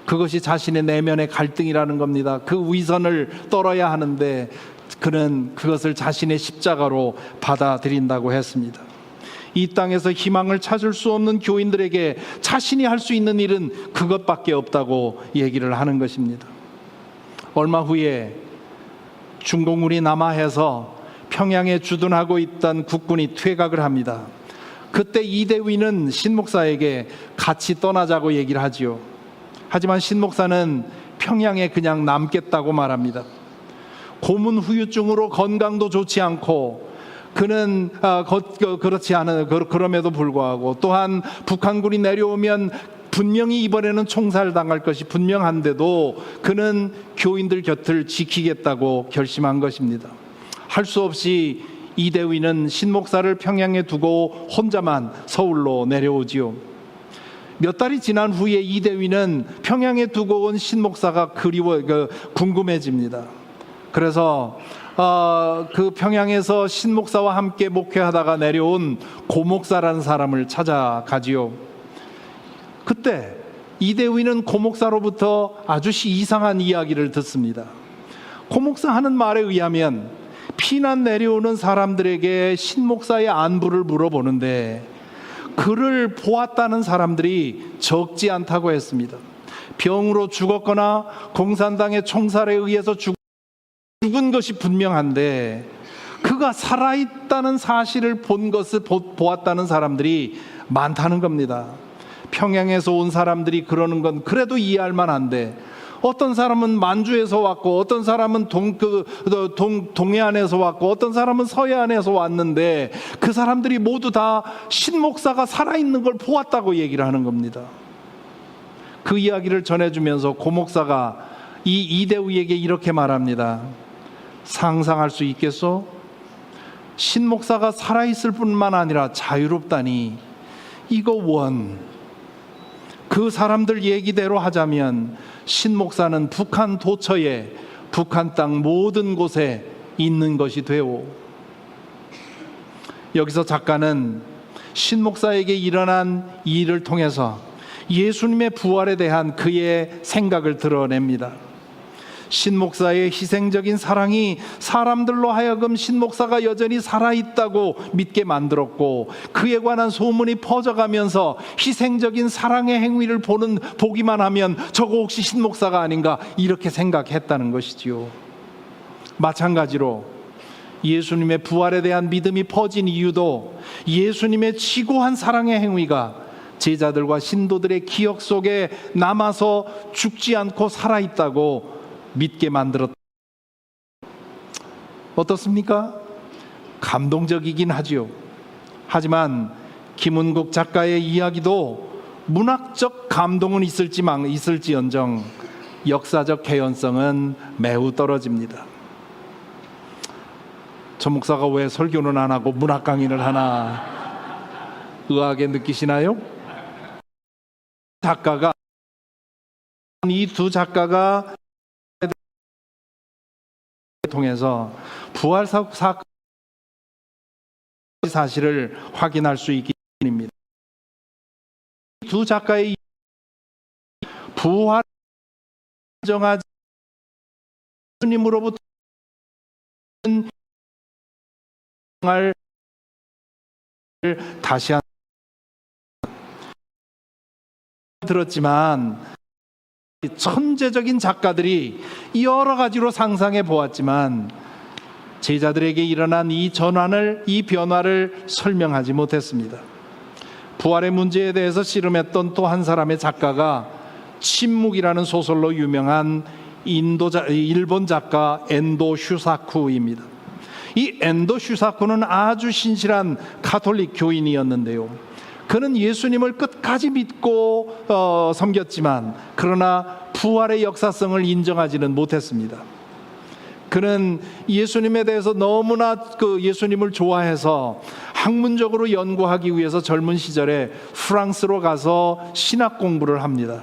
그것이 자신의 내면의 갈등이라는 겁니다. 그 위선을 떨어야 하는데 그는 그것을 자신의 십자가로 받아들인다고 했습니다. 이 땅에서 희망을 찾을 수 없는 교인들에게 자신이 할 수 있는 일은 그것밖에 없다고 얘기를 하는 것입니다. 얼마 후에 중공군이 남하해서 평양에 주둔하고 있던 국군이 퇴각을 합니다. 그때 이대위는 신 목사에게 같이 떠나자고 얘기를 하지요. 하지만 신 목사는 평양에 그냥 남겠다고 말합니다. 고문 후유증으로 건강도 좋지 않고 그는 그렇지 않은 그럼에도 불구하고 또한 북한군이 내려오면 분명히 이번에는 총살당할 것이 분명한데도 그는 교인들 곁을 지키겠다고 결심한 것입니다. 할 수 없이 이대위는 신 목사를 평양에 두고 혼자만 서울로 내려오지요. 몇 달이 지난 후에 이대위는 평양에 두고 온 신 목사가 궁금해집니다. 그래서 그 평양에서 신 목사와 함께 목회하다가 내려온 고 목사라는 사람을 찾아가지요. 그때 이대위는 고 목사로부터 아주 이상한 이야기를 듣습니다. 고 목사 하는 말에 의하면 피난 내려오는 사람들에게 신 목사의 안부를 물어보는데 그를 보았다는 사람들이 적지 않다고 했습니다. 병으로 죽었거나 공산당의 총살에 의해서 죽은 것이 분명한데 그가 살아있다는 사실을 보았다는 사람들이 많다는 겁니다. 평양에서 온 사람들이 그러는 건 그래도 이해할 만한데 어떤 사람은 만주에서 왔고 어떤 사람은 동해안에서 왔고 어떤 사람은 서해안에서 왔는데 그 사람들이 모두 다 신 목사가 살아있는 걸 보았다고 얘기를 하는 겁니다. 그 이야기를 전해주면서 고 목사가 이 이대위에게 이렇게 말합니다. 상상할 수 있겠소? 신 목사가 살아있을 뿐만 아니라 자유롭다니 이거 그 사람들 얘기대로 하자면 신 목사는 북한 도처에 북한 땅 모든 곳에 있는 것이 되오. 여기서 작가는 신 목사에게 일어난 이 일을 통해서 예수님의 부활에 대한 그의 생각을 드러냅니다. 신 목사의 희생적인 사랑이 사람들로 하여금 신 목사가 여전히 살아있다고 믿게 만들었고 그에 관한 소문이 퍼져가면서 희생적인 사랑의 행위를 보기만 하면 저거 혹시 신 목사가 아닌가 이렇게 생각했다는 것이지요. 마찬가지로 예수님의 부활에 대한 믿음이 퍼진 이유도 예수님의 지고한 사랑의 행위가 제자들과 신도들의 기억 속에 남아서 죽지 않고 살아있다고 믿게 만들었다. 어떻습니까? 감동적이긴 하지요. 하지만 김은국 작가의 이야기도 문학적 감동은 있을지언정 역사적 개연성은 매우 떨어집니다. 저 목사가 왜 설교는 안 하고 문학 강의를 하나 의아하게 느끼시나요? 이 두 작가가 통해서 부활 사건 사실을 확인할 수 있기 때문입니다. 두 작가의 부활 인정하지 주님으로부터 다시 들었지만 천재적인 작가들이 여러 가지로 상상해 보았지만 제자들에게 일어난 이 전환을, 이 변화를 설명하지 못했습니다. 부활의 문제에 대해서 씨름했던 또 한 사람의 작가가 침묵이라는 소설로 유명한 일본 작가 엔도 슈사쿠입니다. 이 엔도 슈사쿠는 아주 신실한 가톨릭 교인이었는데요. 그는 예수님을 끝까지 믿고 섬겼지만 그러나 부활의 역사성을 인정하지는 못했습니다. 그는 예수님에 대해서 너무나 예수님을 좋아해서 학문적으로 연구하기 위해서 젊은 시절에 프랑스로 가서 신학 공부를 합니다.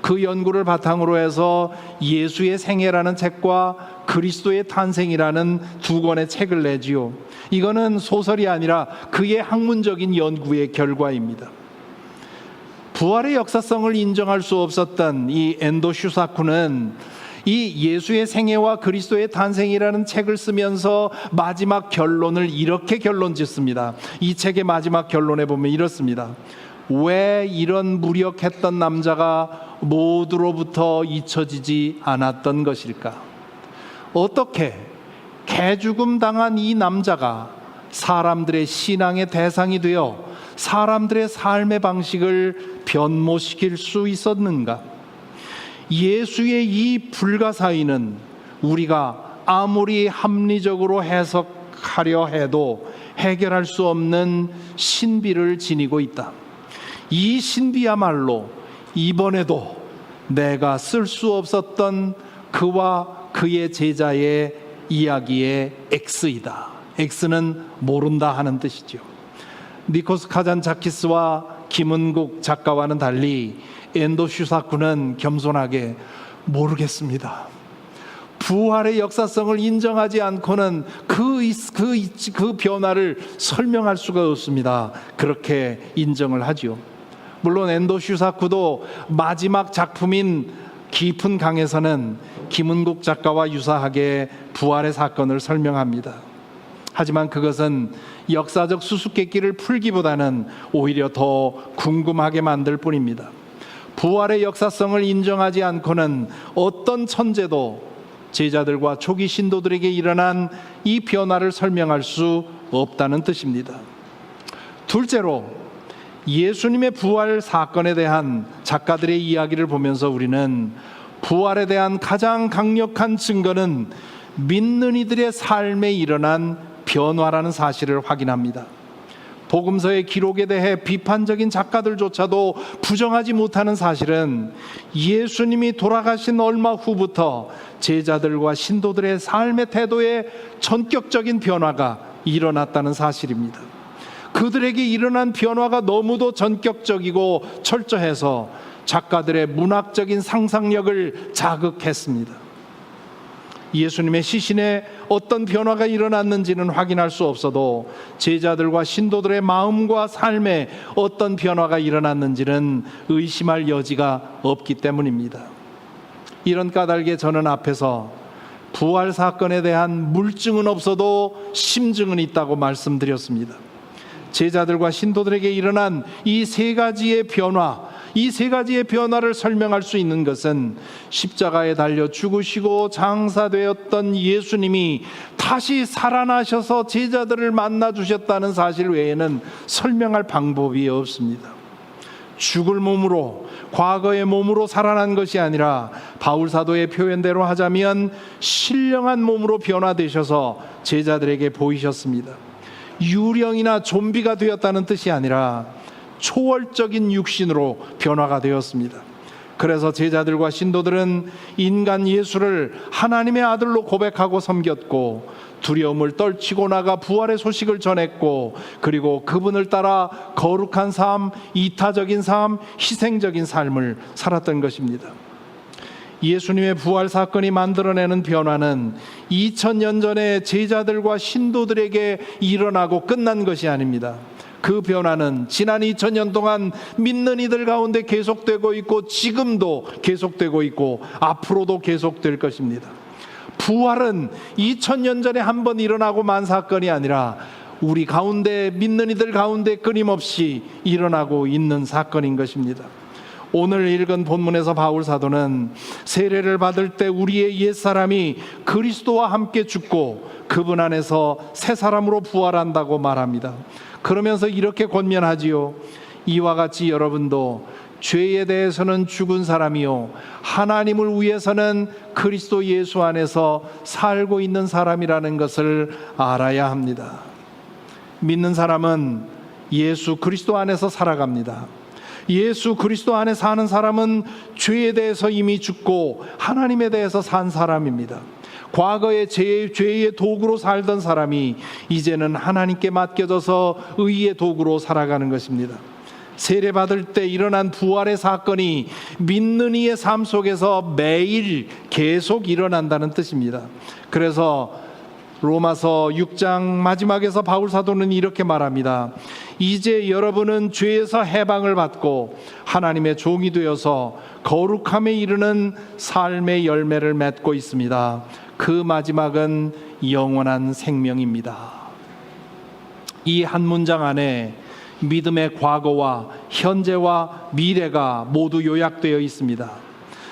그 연구를 바탕으로 해서 예수의 생애라는 책과 그리스도의 탄생이라는 두 권의 책을 내지요. 이거는 소설이 아니라 그의 학문적인 연구의 결과입니다. 부활의 역사성을 인정할 수 없었던 이 엔도 슈사쿠는 이 예수의 생애와 그리스도의 탄생이라는 책을 쓰면서 마지막 결론을 이렇게 결론 짓습니다. 이 책의 마지막 결론에 보면 이렇습니다. 왜 이런 무력했던 남자가 모두로부터 잊혀지지 않았던 것일까? 어떻게 개죽음 당한 이 남자가 사람들의 신앙의 대상이 되어 사람들의 삶의 방식을 변모시킬 수 있었는가? 예수의 이 불가사의는 우리가 아무리 합리적으로 해석하려 해도 해결할 수 없는 신비를 지니고 있다. 이 신비야말로 이번에도 내가 쓸 수 없었던 그와 그의 제자의 이야기의 X이다. X는 모른다 하는 뜻이죠. 니코스 카잔자키스와 김은국 작가와는 달리 엔도 슈사쿠는 겸손하게 모르겠습니다. 부활의 역사성을 인정하지 않고는 그 변화를 설명할 수가 없습니다. 그렇게 인정을 하죠. 물론 엔도 슈사쿠도 마지막 작품인 깊은 강에서는 김은국 작가와 유사하게 부활의 사건을 설명합니다. 하지만 그것은 역사적 수수께끼를 풀기보다는 오히려 더 궁금하게 만들 뿐입니다. 부활의 역사성을 인정하지 않고는 어떤 천재도 제자들과 초기 신도들에게 일어난 이 변화를 설명할 수 없다는 뜻입니다. 둘째로 예수님의 부활 사건에 대한 작가들의 이야기를 보면서 우리는 부활에 대한 가장 강력한 증거는 믿는 이들의 삶에 일어난 변화라는 사실을 확인합니다. 복음서의 기록에 대해 비판적인 작가들조차도 부정하지 못하는 사실은 예수님이 돌아가신 얼마 후부터 제자들과 신도들의 삶의 태도에 전격적인 변화가 일어났다는 사실입니다. 그들에게 일어난 변화가 너무도 전격적이고 철저해서 작가들의 문학적인 상상력을 자극했습니다. 예수님의 시신에 어떤 변화가 일어났는지는 확인할 수 없어도 제자들과 신도들의 마음과 삶에 어떤 변화가 일어났는지는 의심할 여지가 없기 때문입니다. 이런 까닭에 저는 앞에서 부활 사건에 대한 물증은 없어도 심증은 있다고 말씀드렸습니다. 제자들과 신도들에게 일어난 이 세 가지의 변화, 이 세 가지의 변화를 설명할 수 있는 것은 십자가에 달려 죽으시고 장사되었던 예수님이 다시 살아나셔서 제자들을 만나 주셨다는 사실 외에는 설명할 방법이 없습니다. 죽을 몸으로, 과거의 몸으로 살아난 것이 아니라 바울 사도의 표현대로 하자면 신령한 몸으로 변화되셔서 제자들에게 보이셨습니다. 유령이나 좀비가 되었다는 뜻이 아니라 초월적인 육신으로 변화가 되었습니다. 그래서 제자들과 신도들은 인간 예수를 하나님의 아들로 고백하고 섬겼고 두려움을 떨치고 나가 부활의 소식을 전했고 그리고 그분을 따라 거룩한 삶, 이타적인 삶, 희생적인 삶을 살았던 것입니다. 예수님의 부활 사건이 만들어내는 변화는 2000년 전에 제자들과 신도들에게 일어나고 끝난 것이 아닙니다. 그 변화는 지난 2000년 동안 믿는 이들 가운데 계속되고 있고 지금도 계속되고 있고 앞으로도 계속될 것입니다. 부활은 2000년 전에 한 번 일어나고 만 사건이 아니라 우리 가운데 믿는 이들 가운데 끊임없이 일어나고 있는 사건인 것입니다. 오늘 읽은 본문에서 바울 사도는 세례를 받을 때 우리의 옛사람이 그리스도와 함께 죽고 그분 안에서 새 사람으로 부활한다고 말합니다. 그러면서 이렇게 권면하지요. 이와 같이 여러분도 죄에 대해서는 죽은 사람이요 하나님을 위해서는 그리스도 예수 안에서 살고 있는 사람이라는 것을 알아야 합니다. 믿는 사람은 예수 그리스도 안에서 살아갑니다. 예수 그리스도 안에 사는 사람은 죄에 대해서 이미 죽고 하나님에 대해서 산 사람입니다. 과거에 죄의 도구로 살던 사람이 이제는 하나님께 맡겨져서 의의 도구로 살아가는 것입니다. 세례받을 때 일어난 부활의 사건이 믿는 이의 삶 속에서 매일 계속 일어난다는 뜻입니다. 그래서 로마서 6장 마지막에서 바울 사도는 이렇게 말합니다. 이제 여러분은 죄에서 해방을 받고 하나님의 종이 되어서 거룩함에 이르는 삶의 열매를 맺고 있습니다. 그 마지막은 영원한 생명입니다. 이 한 문장 안에 믿음의 과거와 현재와 미래가 모두 요약되어 있습니다.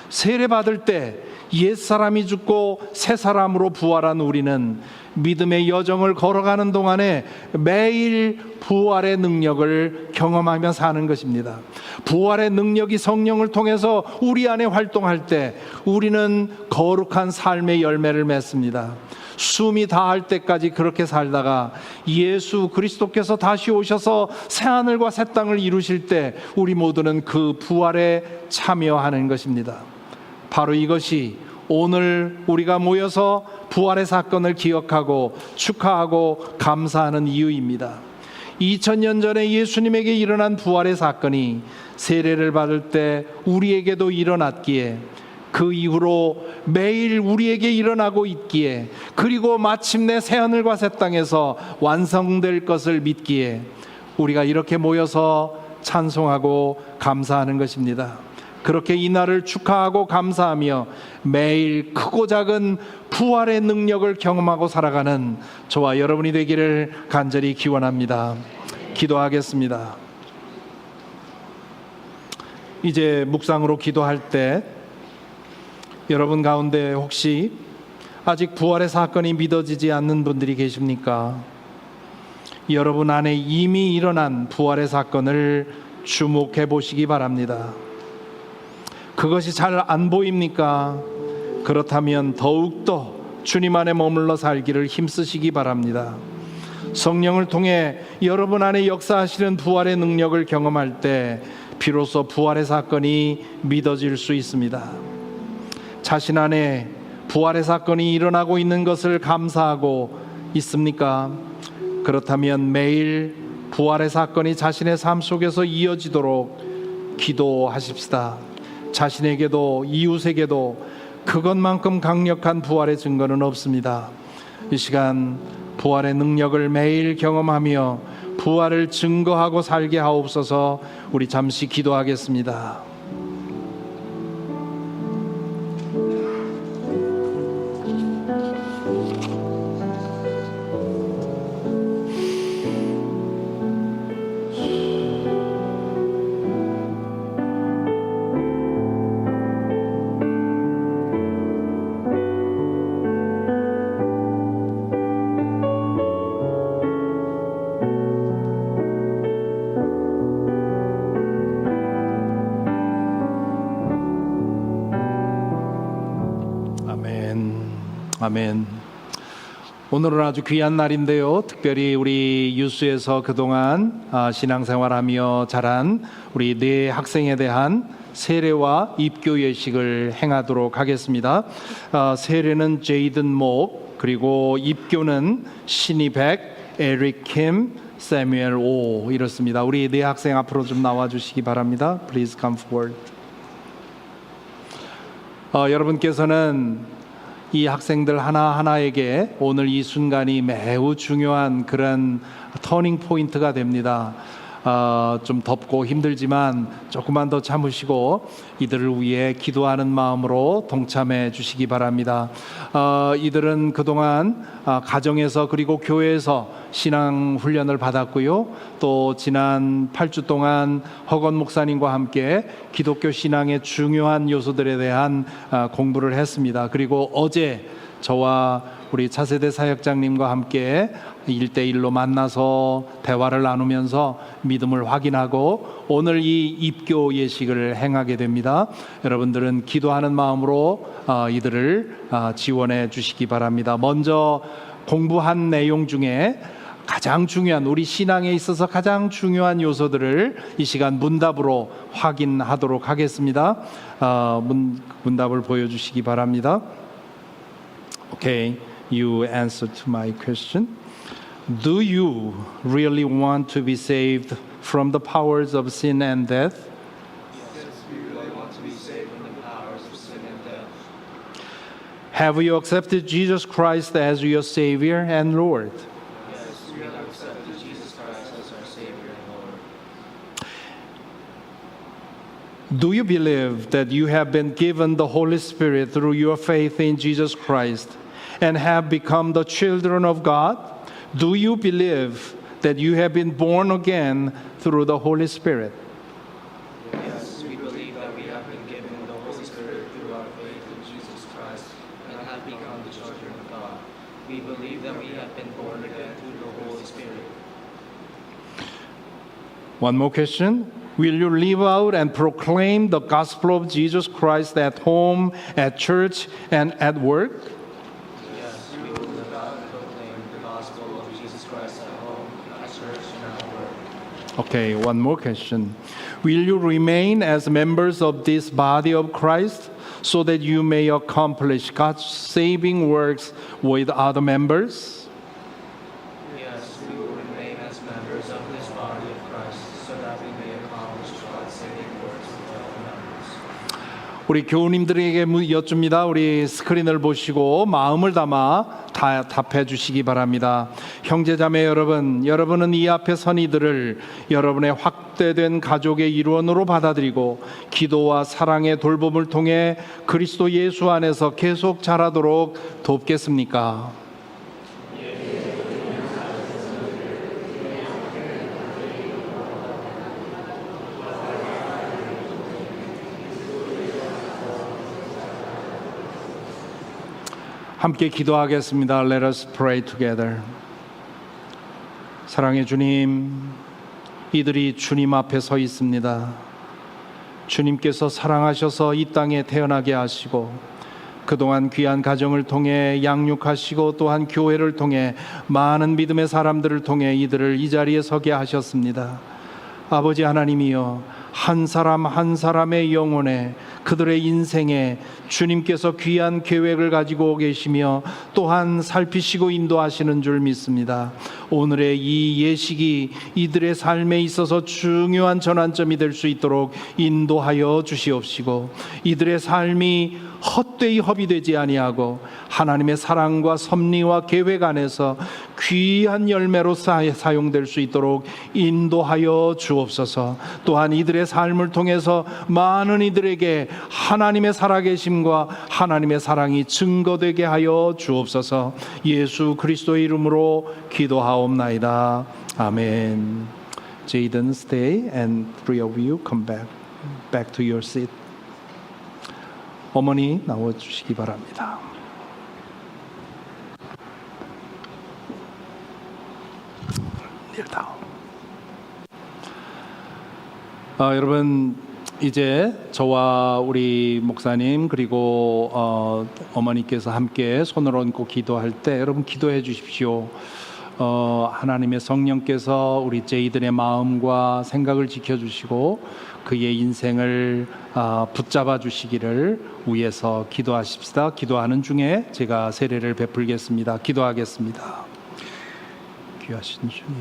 세례받을 때 옛사람이 죽고 새 사람으로 부활한 우리는 믿음의 여정을 걸어가는 동안에 매일 부활의 능력을 경험하며 사는 것입니다. 부활의 능력이 성령을 통해서 우리 안에 활동할 때 우리는 거룩한 삶의 열매를 맺습니다. 숨이 다할 때까지 그렇게 살다가 예수 그리스도께서 다시 오셔서 새하늘과 새 땅을 이루실 때 우리 모두는 그 부활에 참여하는 것입니다. 바로 이것이 오늘 우리가 모여서 부활의 사건을 기억하고 축하하고 감사하는 이유입니다. 2000년 전에 예수님에게 일어난 부활의 사건이 세례를 받을 때 우리에게도 일어났기에 그 이후로 매일 우리에게 일어나고 있기에 그리고 마침내 새하늘과 새 땅에서 완성될 것을 믿기에 우리가 이렇게 모여서 찬송하고 감사하는 것입니다. 그렇게 이 날을 축하하고 감사하며 매일 크고 작은 부활의 능력을 경험하고 살아가는 저와 여러분이 되기를 간절히 기원합니다. 기도하겠습니다. 이제 묵상으로 기도할 때 여러분 가운데 혹시 아직 부활의 사건이 믿어지지 않는 분들이 계십니까? 여러분 안에 이미 일어난 부활의 사건을 주목해 보시기 바랍니다. 그것이 잘 안 보입니까? 그렇다면 더욱더 주님 안에 머물러 살기를 힘쓰시기 바랍니다. 성령을 통해 여러분 안에 역사하시는 부활의 능력을 경험할 때 비로소 부활의 사건이 믿어질 수 있습니다. 자신 안에 부활의 사건이 일어나고 있는 것을 감사하고 있습니까? 그렇다면 매일 부활의 사건이 자신의 삶 속에서 이어지도록 기도하십시다. 자신에게도 이웃에게도 그것만큼 강력한 부활의 증거는 없습니다. 이 시간 부활의 능력을 매일 경험하며 부활을 증거하고 살게 하옵소서. 우리 잠시 기도하겠습니다. 아멘. 오늘은 아주 귀한 날인데요. 특별히 우리 유수에서 그동안 신앙생활하며 자란 우리 네 학생에 대한 세례와 입교 예식을 행하도록 하겠습니다. 세례는 제이든 목, 그리고 입교는 신이 백, 에릭 킴, 세뮤엘 오 이렇습니다. 우리 네 학생 앞으로 좀 나와 주시기 바랍니다. Please come forward. 여러분께서는 이 학생들 하나하나에게 오늘 이 순간이 매우 중요한 그런 터닝 포인트가 됩니다. 좀 덥고 힘들지만 조금만 더 참으시고 이들을 위해 기도하는 마음으로 동참해 주시기 바랍니다. 이들은 그동안 가정에서 그리고 교회에서 신앙 훈련을 받았고요. 또 지난 8주 동안 허건 목사님과 함께 기독교 신앙의 중요한 요소들에 대한 공부를 했습니다. 그리고 어제 저와 우리 차세대 사역장님과 함께 1대1로 만나서 대화를 나누면서 믿음을 확인하고 오늘 이 입교 예식을 행하게 됩니다. 여러분들은 기도하는 마음으로 이들을 지원해 주시기 바랍니다. 먼저 공부한 내용 중에 가장 중요한, 우리 신앙에 있어서 가장 중요한 요소들을 이 시간 문답으로 확인하도록 하겠습니다. 문답을 보여주시기 바랍니다. Okay, you answer to my question. Do you really want to be saved from the powers of sin and death? Have you accepted Jesus Christ as your Savior and Lord? Do you believe that you have been given the Holy Spirit through your faith in Jesus Christ and have become the children of God? Do you believe that you have been born again through the Holy Spirit? Yes, we believe that we have been given the Holy Spirit through our faith in Jesus Christ and have become the children of God. We believe that we have been born again through the Holy Spirit. One more question. Will you live out and proclaim the gospel of Jesus Christ at home, at church, and at work? Yes, we will live out and proclaim the gospel of Jesus Christ at home, at church, and at work. Okay, one more question. Will you remain as members of this body of Christ so that you may accomplish God's saving works with other members? Yes, we will remain as members of this body of Christ so that we may accomplish God's saving works with other members. 우리 교우님들에게 여쭙니다. 우리 스크린을 보시고 마음을 담아 답해 주시기 바랍니다. 형제자매 여러분, 여러분은 이 앞에 선 이들을 여러분의 확대된 가족의 일원으로 받아들이고 기도와 사랑의 돌봄을 통해 그리스도 예수 안에서 계속 자라도록 돕겠습니까? 함께 기도하겠습니다. Let us pray together. 사랑의 주님, 이들이 주님 앞에 서 있습니다. 주님께서 사랑하셔서 이 땅에 태어나게 하시고 그동안 귀한 가정을 통해 양육하시고 또한 교회를 통해 많은 믿음의 사람들을 통해 이들을 이 자리에 서게 하셨습니다. 아버지 하나님이여, 한 사람 한 사람의 영혼에 그들의 인생에 주님께서 귀한 계획을 가지고 계시며 또한 살피시고 인도하시는 줄 믿습니다. 오늘의 이 예식이 이들의 삶에 있어서 중요한 전환점이 될 수 있도록 인도하여 주시옵시고 이들의 삶이 헛되이 허비되지 아니하고 하나님의 사랑과 섭리와 계획 안에서 귀한 열매로 사용될 수 있도록 인도하여 주옵소서. 또한 이들의 삶을 통해서 많은 이들에게 하나님의 살아계심과 하나님의 사랑이 증거되게 하여 주옵소서. 예수 그리스도의 이름으로 기도하옵나이다. 아멘. Jaden, stay and three of you come back to your seat. 어머니 나와주시기 바랍니다. 여러분, 이제 저와 우리 목사님 그리고 어머니께서 함께 손을 얹고 기도할 때 여러분 기도해 주십시오. 하나님의 성령께서 우리 제이든의 마음과 생각을 지켜주시고 그의 인생을 붙잡아 주시기를 위해서 기도하십시다. 기도하는 중에 제가 세례를 베풀겠습니다. 기도하겠습니다. 귀하신 주님,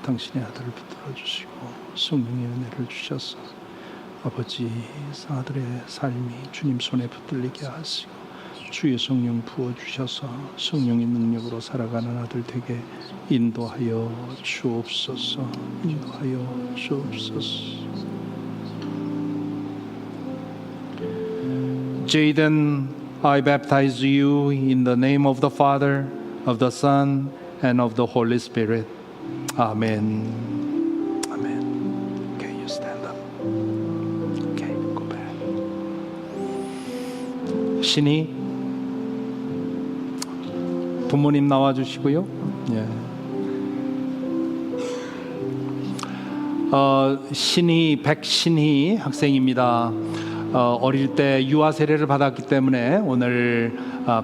당신의 아들을 붙들어 주시고 성령의 은혜를 주셔서 아버지 아들의 삶이 주님 손에 붙들리게 하시고 주의 성령 부어주셔서 성령의 능력으로 살아가는 아들 되게 인도하여 주옵소서. 인도하여 주옵소서. Jaden, I baptize you in the name of the Father, of the Son, and of the Holy Spirit. Amen. Amen. Okay, you stand up. Okay, go back. 신이 부모님 나와주시고요. 예. 백신희 학생입니다. 어릴 때 유아 세례를 받았기 때문에 오늘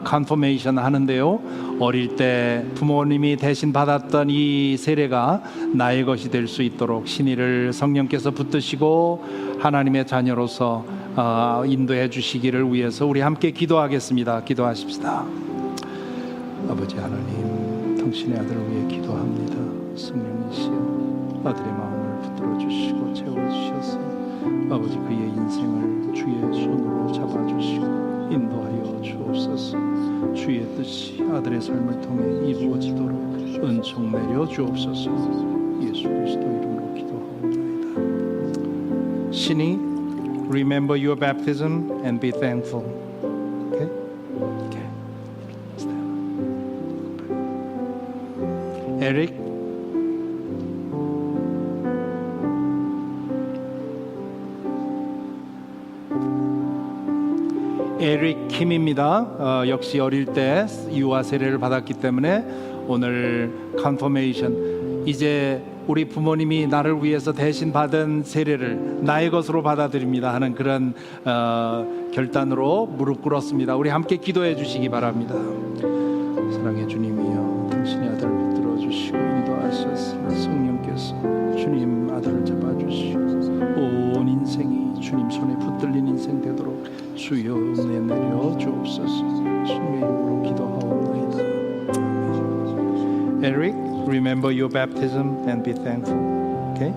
컨퍼메이션 하는데요. 어릴 때 부모님이 대신 받았던 이 세례가 나의 것이 될 수 있도록 신희를 성령께서 붙드시고 하나님의 자녀로서 인도해 주시기를 위해서 우리 함께 기도하겠습니다. 기도하십시다. 아버지 하나님, 당신의 아들을 위해 기도합니다. 성령이시여, 아들의 마음을 붙들어 주시고 채워주셔서 아버지 그의 인생을 주의 손으로 잡아주시고 인도하여 주옵소서. 주의 뜻이 아들의 삶을 통해 이루어지도록 은총 내려 주옵소서. 예수 그리스도 이름으로 기도하옵나이다. 신이, remember your baptism and be thankful. Okay? Okay. Stand. Eric. 에릭 킴입니다. 역시 어릴 때 유아 세례를 받았기 때문에 오늘 컨퍼메이션, 이제 우리 부모님이 나를 위해서 대신 받은 세례를 나의 것으로 받아들입니다 하는 그런 결단으로 무릎 꿇었습니다. 우리 함께 기도해 주시기 바랍니다. 사랑의 주님이여, 당신의 아들을 붙들어 주시고 인도하셔서 성령께서 주님 아들을 잡아주시고 온 인생이 주님 손에 붙들린 인생 되도록 주여 은혜 내려 주옵소서. 주님의 이름으로 기도하옵나이다. Eric, remember your baptism and be thankful. Okay?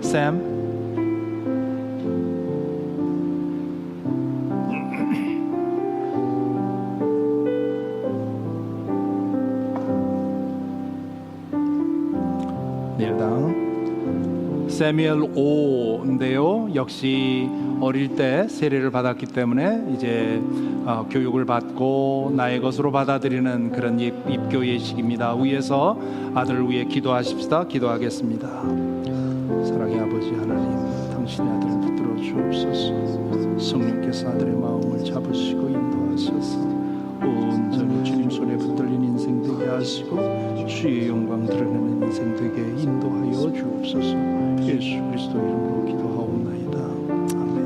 Sam. Kneel down. 세뮤엘 오인데요. 역시 어릴 때 세례를 받았기 때문에 이제 교육을 받고 나의 것으로 받아들이는 그런 입교 예식입니다. 위에서 아들을 위해 기도하십시다. 기도하겠습니다. 사랑의 아버지 하나님, 당신의 아들을 붙들어 주옵소서. 성령께서 아들의 마음을 잡으시고 인도하셔서 온전히 주님 손에 붙들린 인생 되게 하시고 주의 영광 드러내는 인생 되게 인도하여 주옵소서. 예수 그리스도 이름으로 기도하옵나이다. 아멘.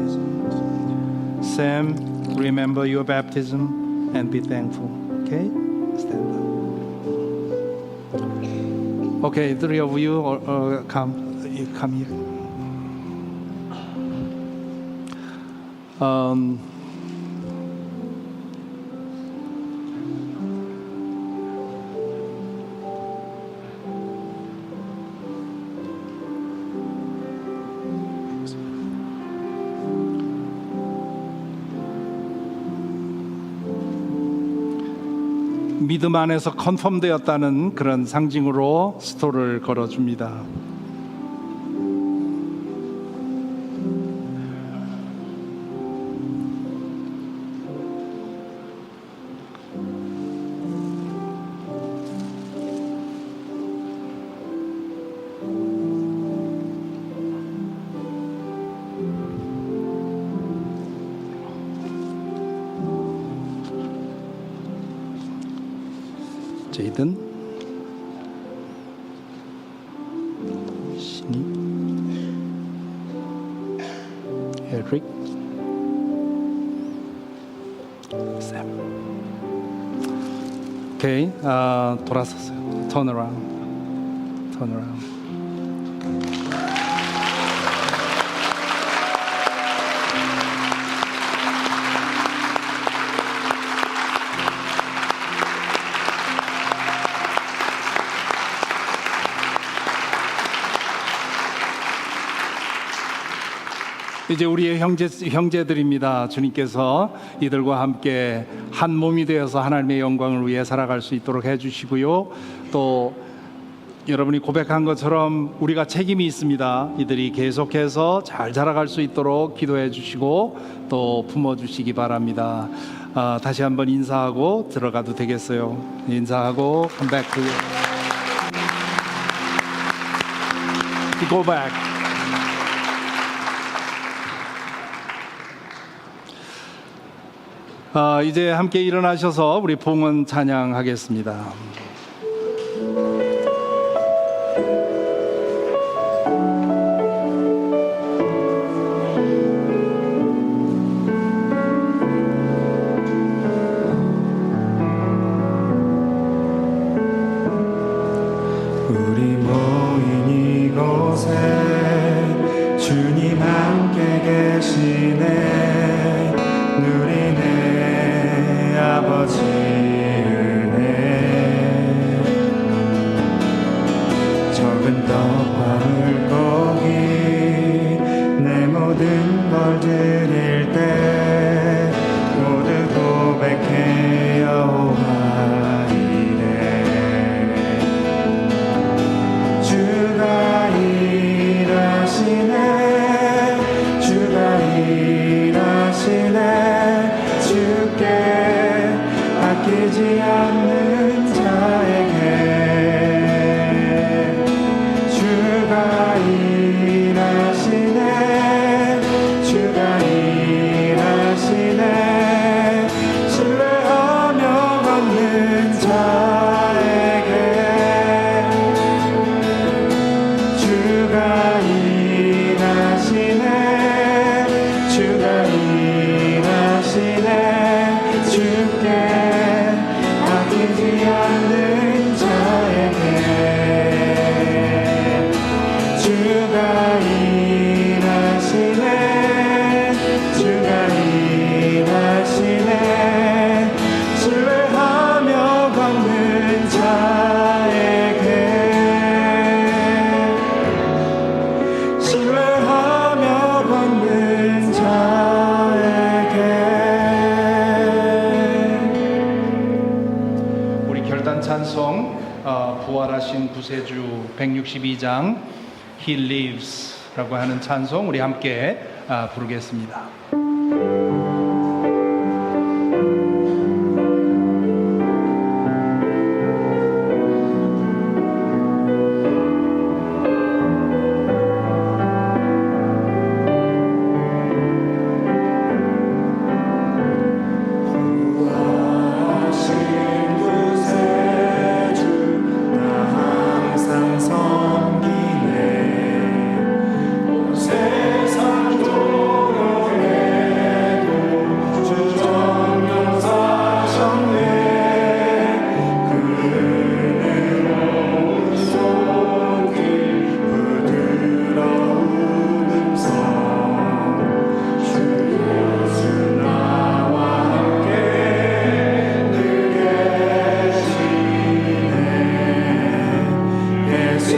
Sam, remember your baptism and be thankful. Okay? Stand up. Okay, three of you come here. 믿음 안에서 컨펌되었다는 그런 상징으로 스토를 걸어줍니다. 제이든, 신이, 에릭, 샘. 오케이, 돌아섰어요. Turn around. Turn around. 이제 우리의 형제들입니다. 주님께서 이들과 함께 한 몸이 되어서 하나님의 영광을 위해 살아갈 수 있도록 해주시고요. 또 여러분이 고백한 것처럼 우리가 책임이 있습니다. 이들이 계속해서 잘 자라갈 수 있도록 기도해 주시고 또 품어주시기 바랍니다. 다시 한번 인사하고 들어가도 되겠어요. 인사하고 come back to you. Go back. 이제 함께 일어나셔서 우리 봉헌 찬양하겠습니다. 우리 모인 이곳에 주님 함께 계시네. 누리네 아버지 은혜. 적은 떡과 물고기 내 모든 걸 드릴 때 모두 고백해 여호와 주가 일하시네. 주께 아끼지 않는 자에게 주가 일하시네. 주가 일하시네. 신뢰하며 걷는 자에게 주가 일하시네. 주가 일하시네. 주께 아끼지 않는 자에게 주가 일하시네. 주가 일하시네. 신뢰하며 걷는 자에게 신뢰하며 걷는 자에게. 우리 결단 찬송 부활하신 구세주 162장 He Lives라고 하는 찬송 우리 함께 부르겠습니다. 항상 섬기네. 세상 도려내도 주 정령 사셨네. 그 은혜로운 손길 부드러운 음성 주 예수 나와 함께 늘 계시네. 예수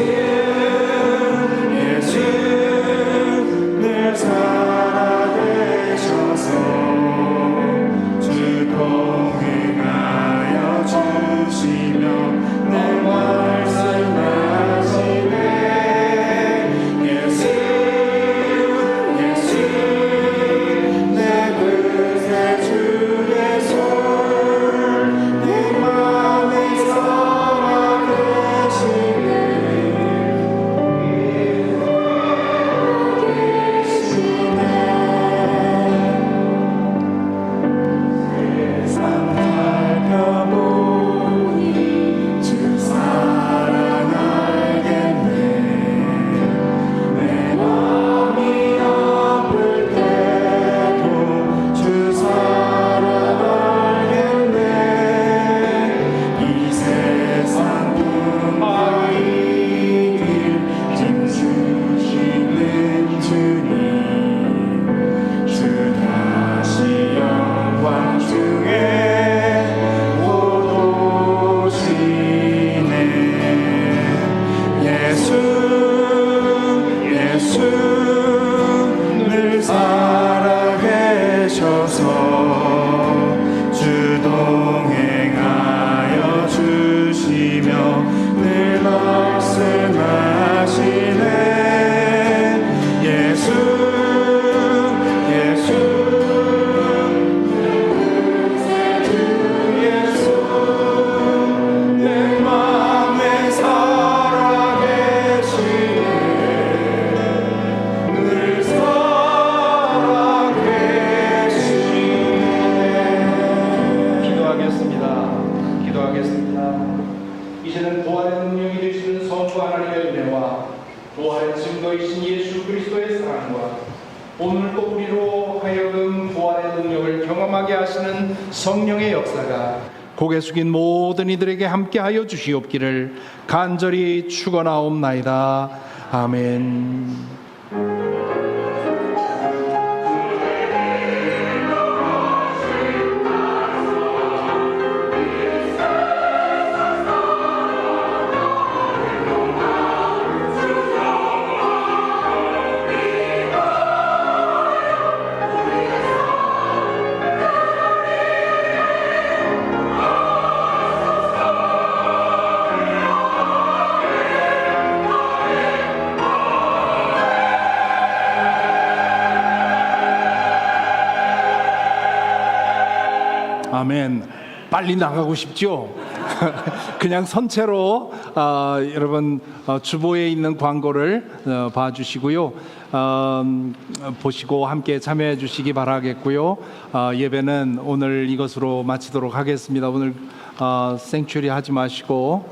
부활의 증거이신 예수 그리스도의 사랑과 오늘 또 우리로 하여금 부활의 능력을 경험하게 하시는 성령의 역사가 고개 숙인 모든 이들에게 함께하여 주시옵기를 간절히 축원하옵나이다. 아멘. 아멘. 빨리 나가고 싶죠? 그냥 선체로 여러분 주보에 있는 광고를 봐주시고요. 보시고 함께 참여해 주시기 바라겠고요. 예배는 오늘 이것으로 마치도록 하겠습니다. 오늘 생추리 하지 마시고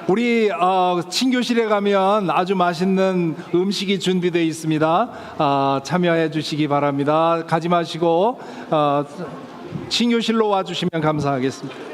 우리 친교실에 가면 아주 맛있는 음식이 준비되어 있습니다. 참여해 주시기 바랍니다. 가지 마시고 친교실로 와주시면 감사하겠습니다.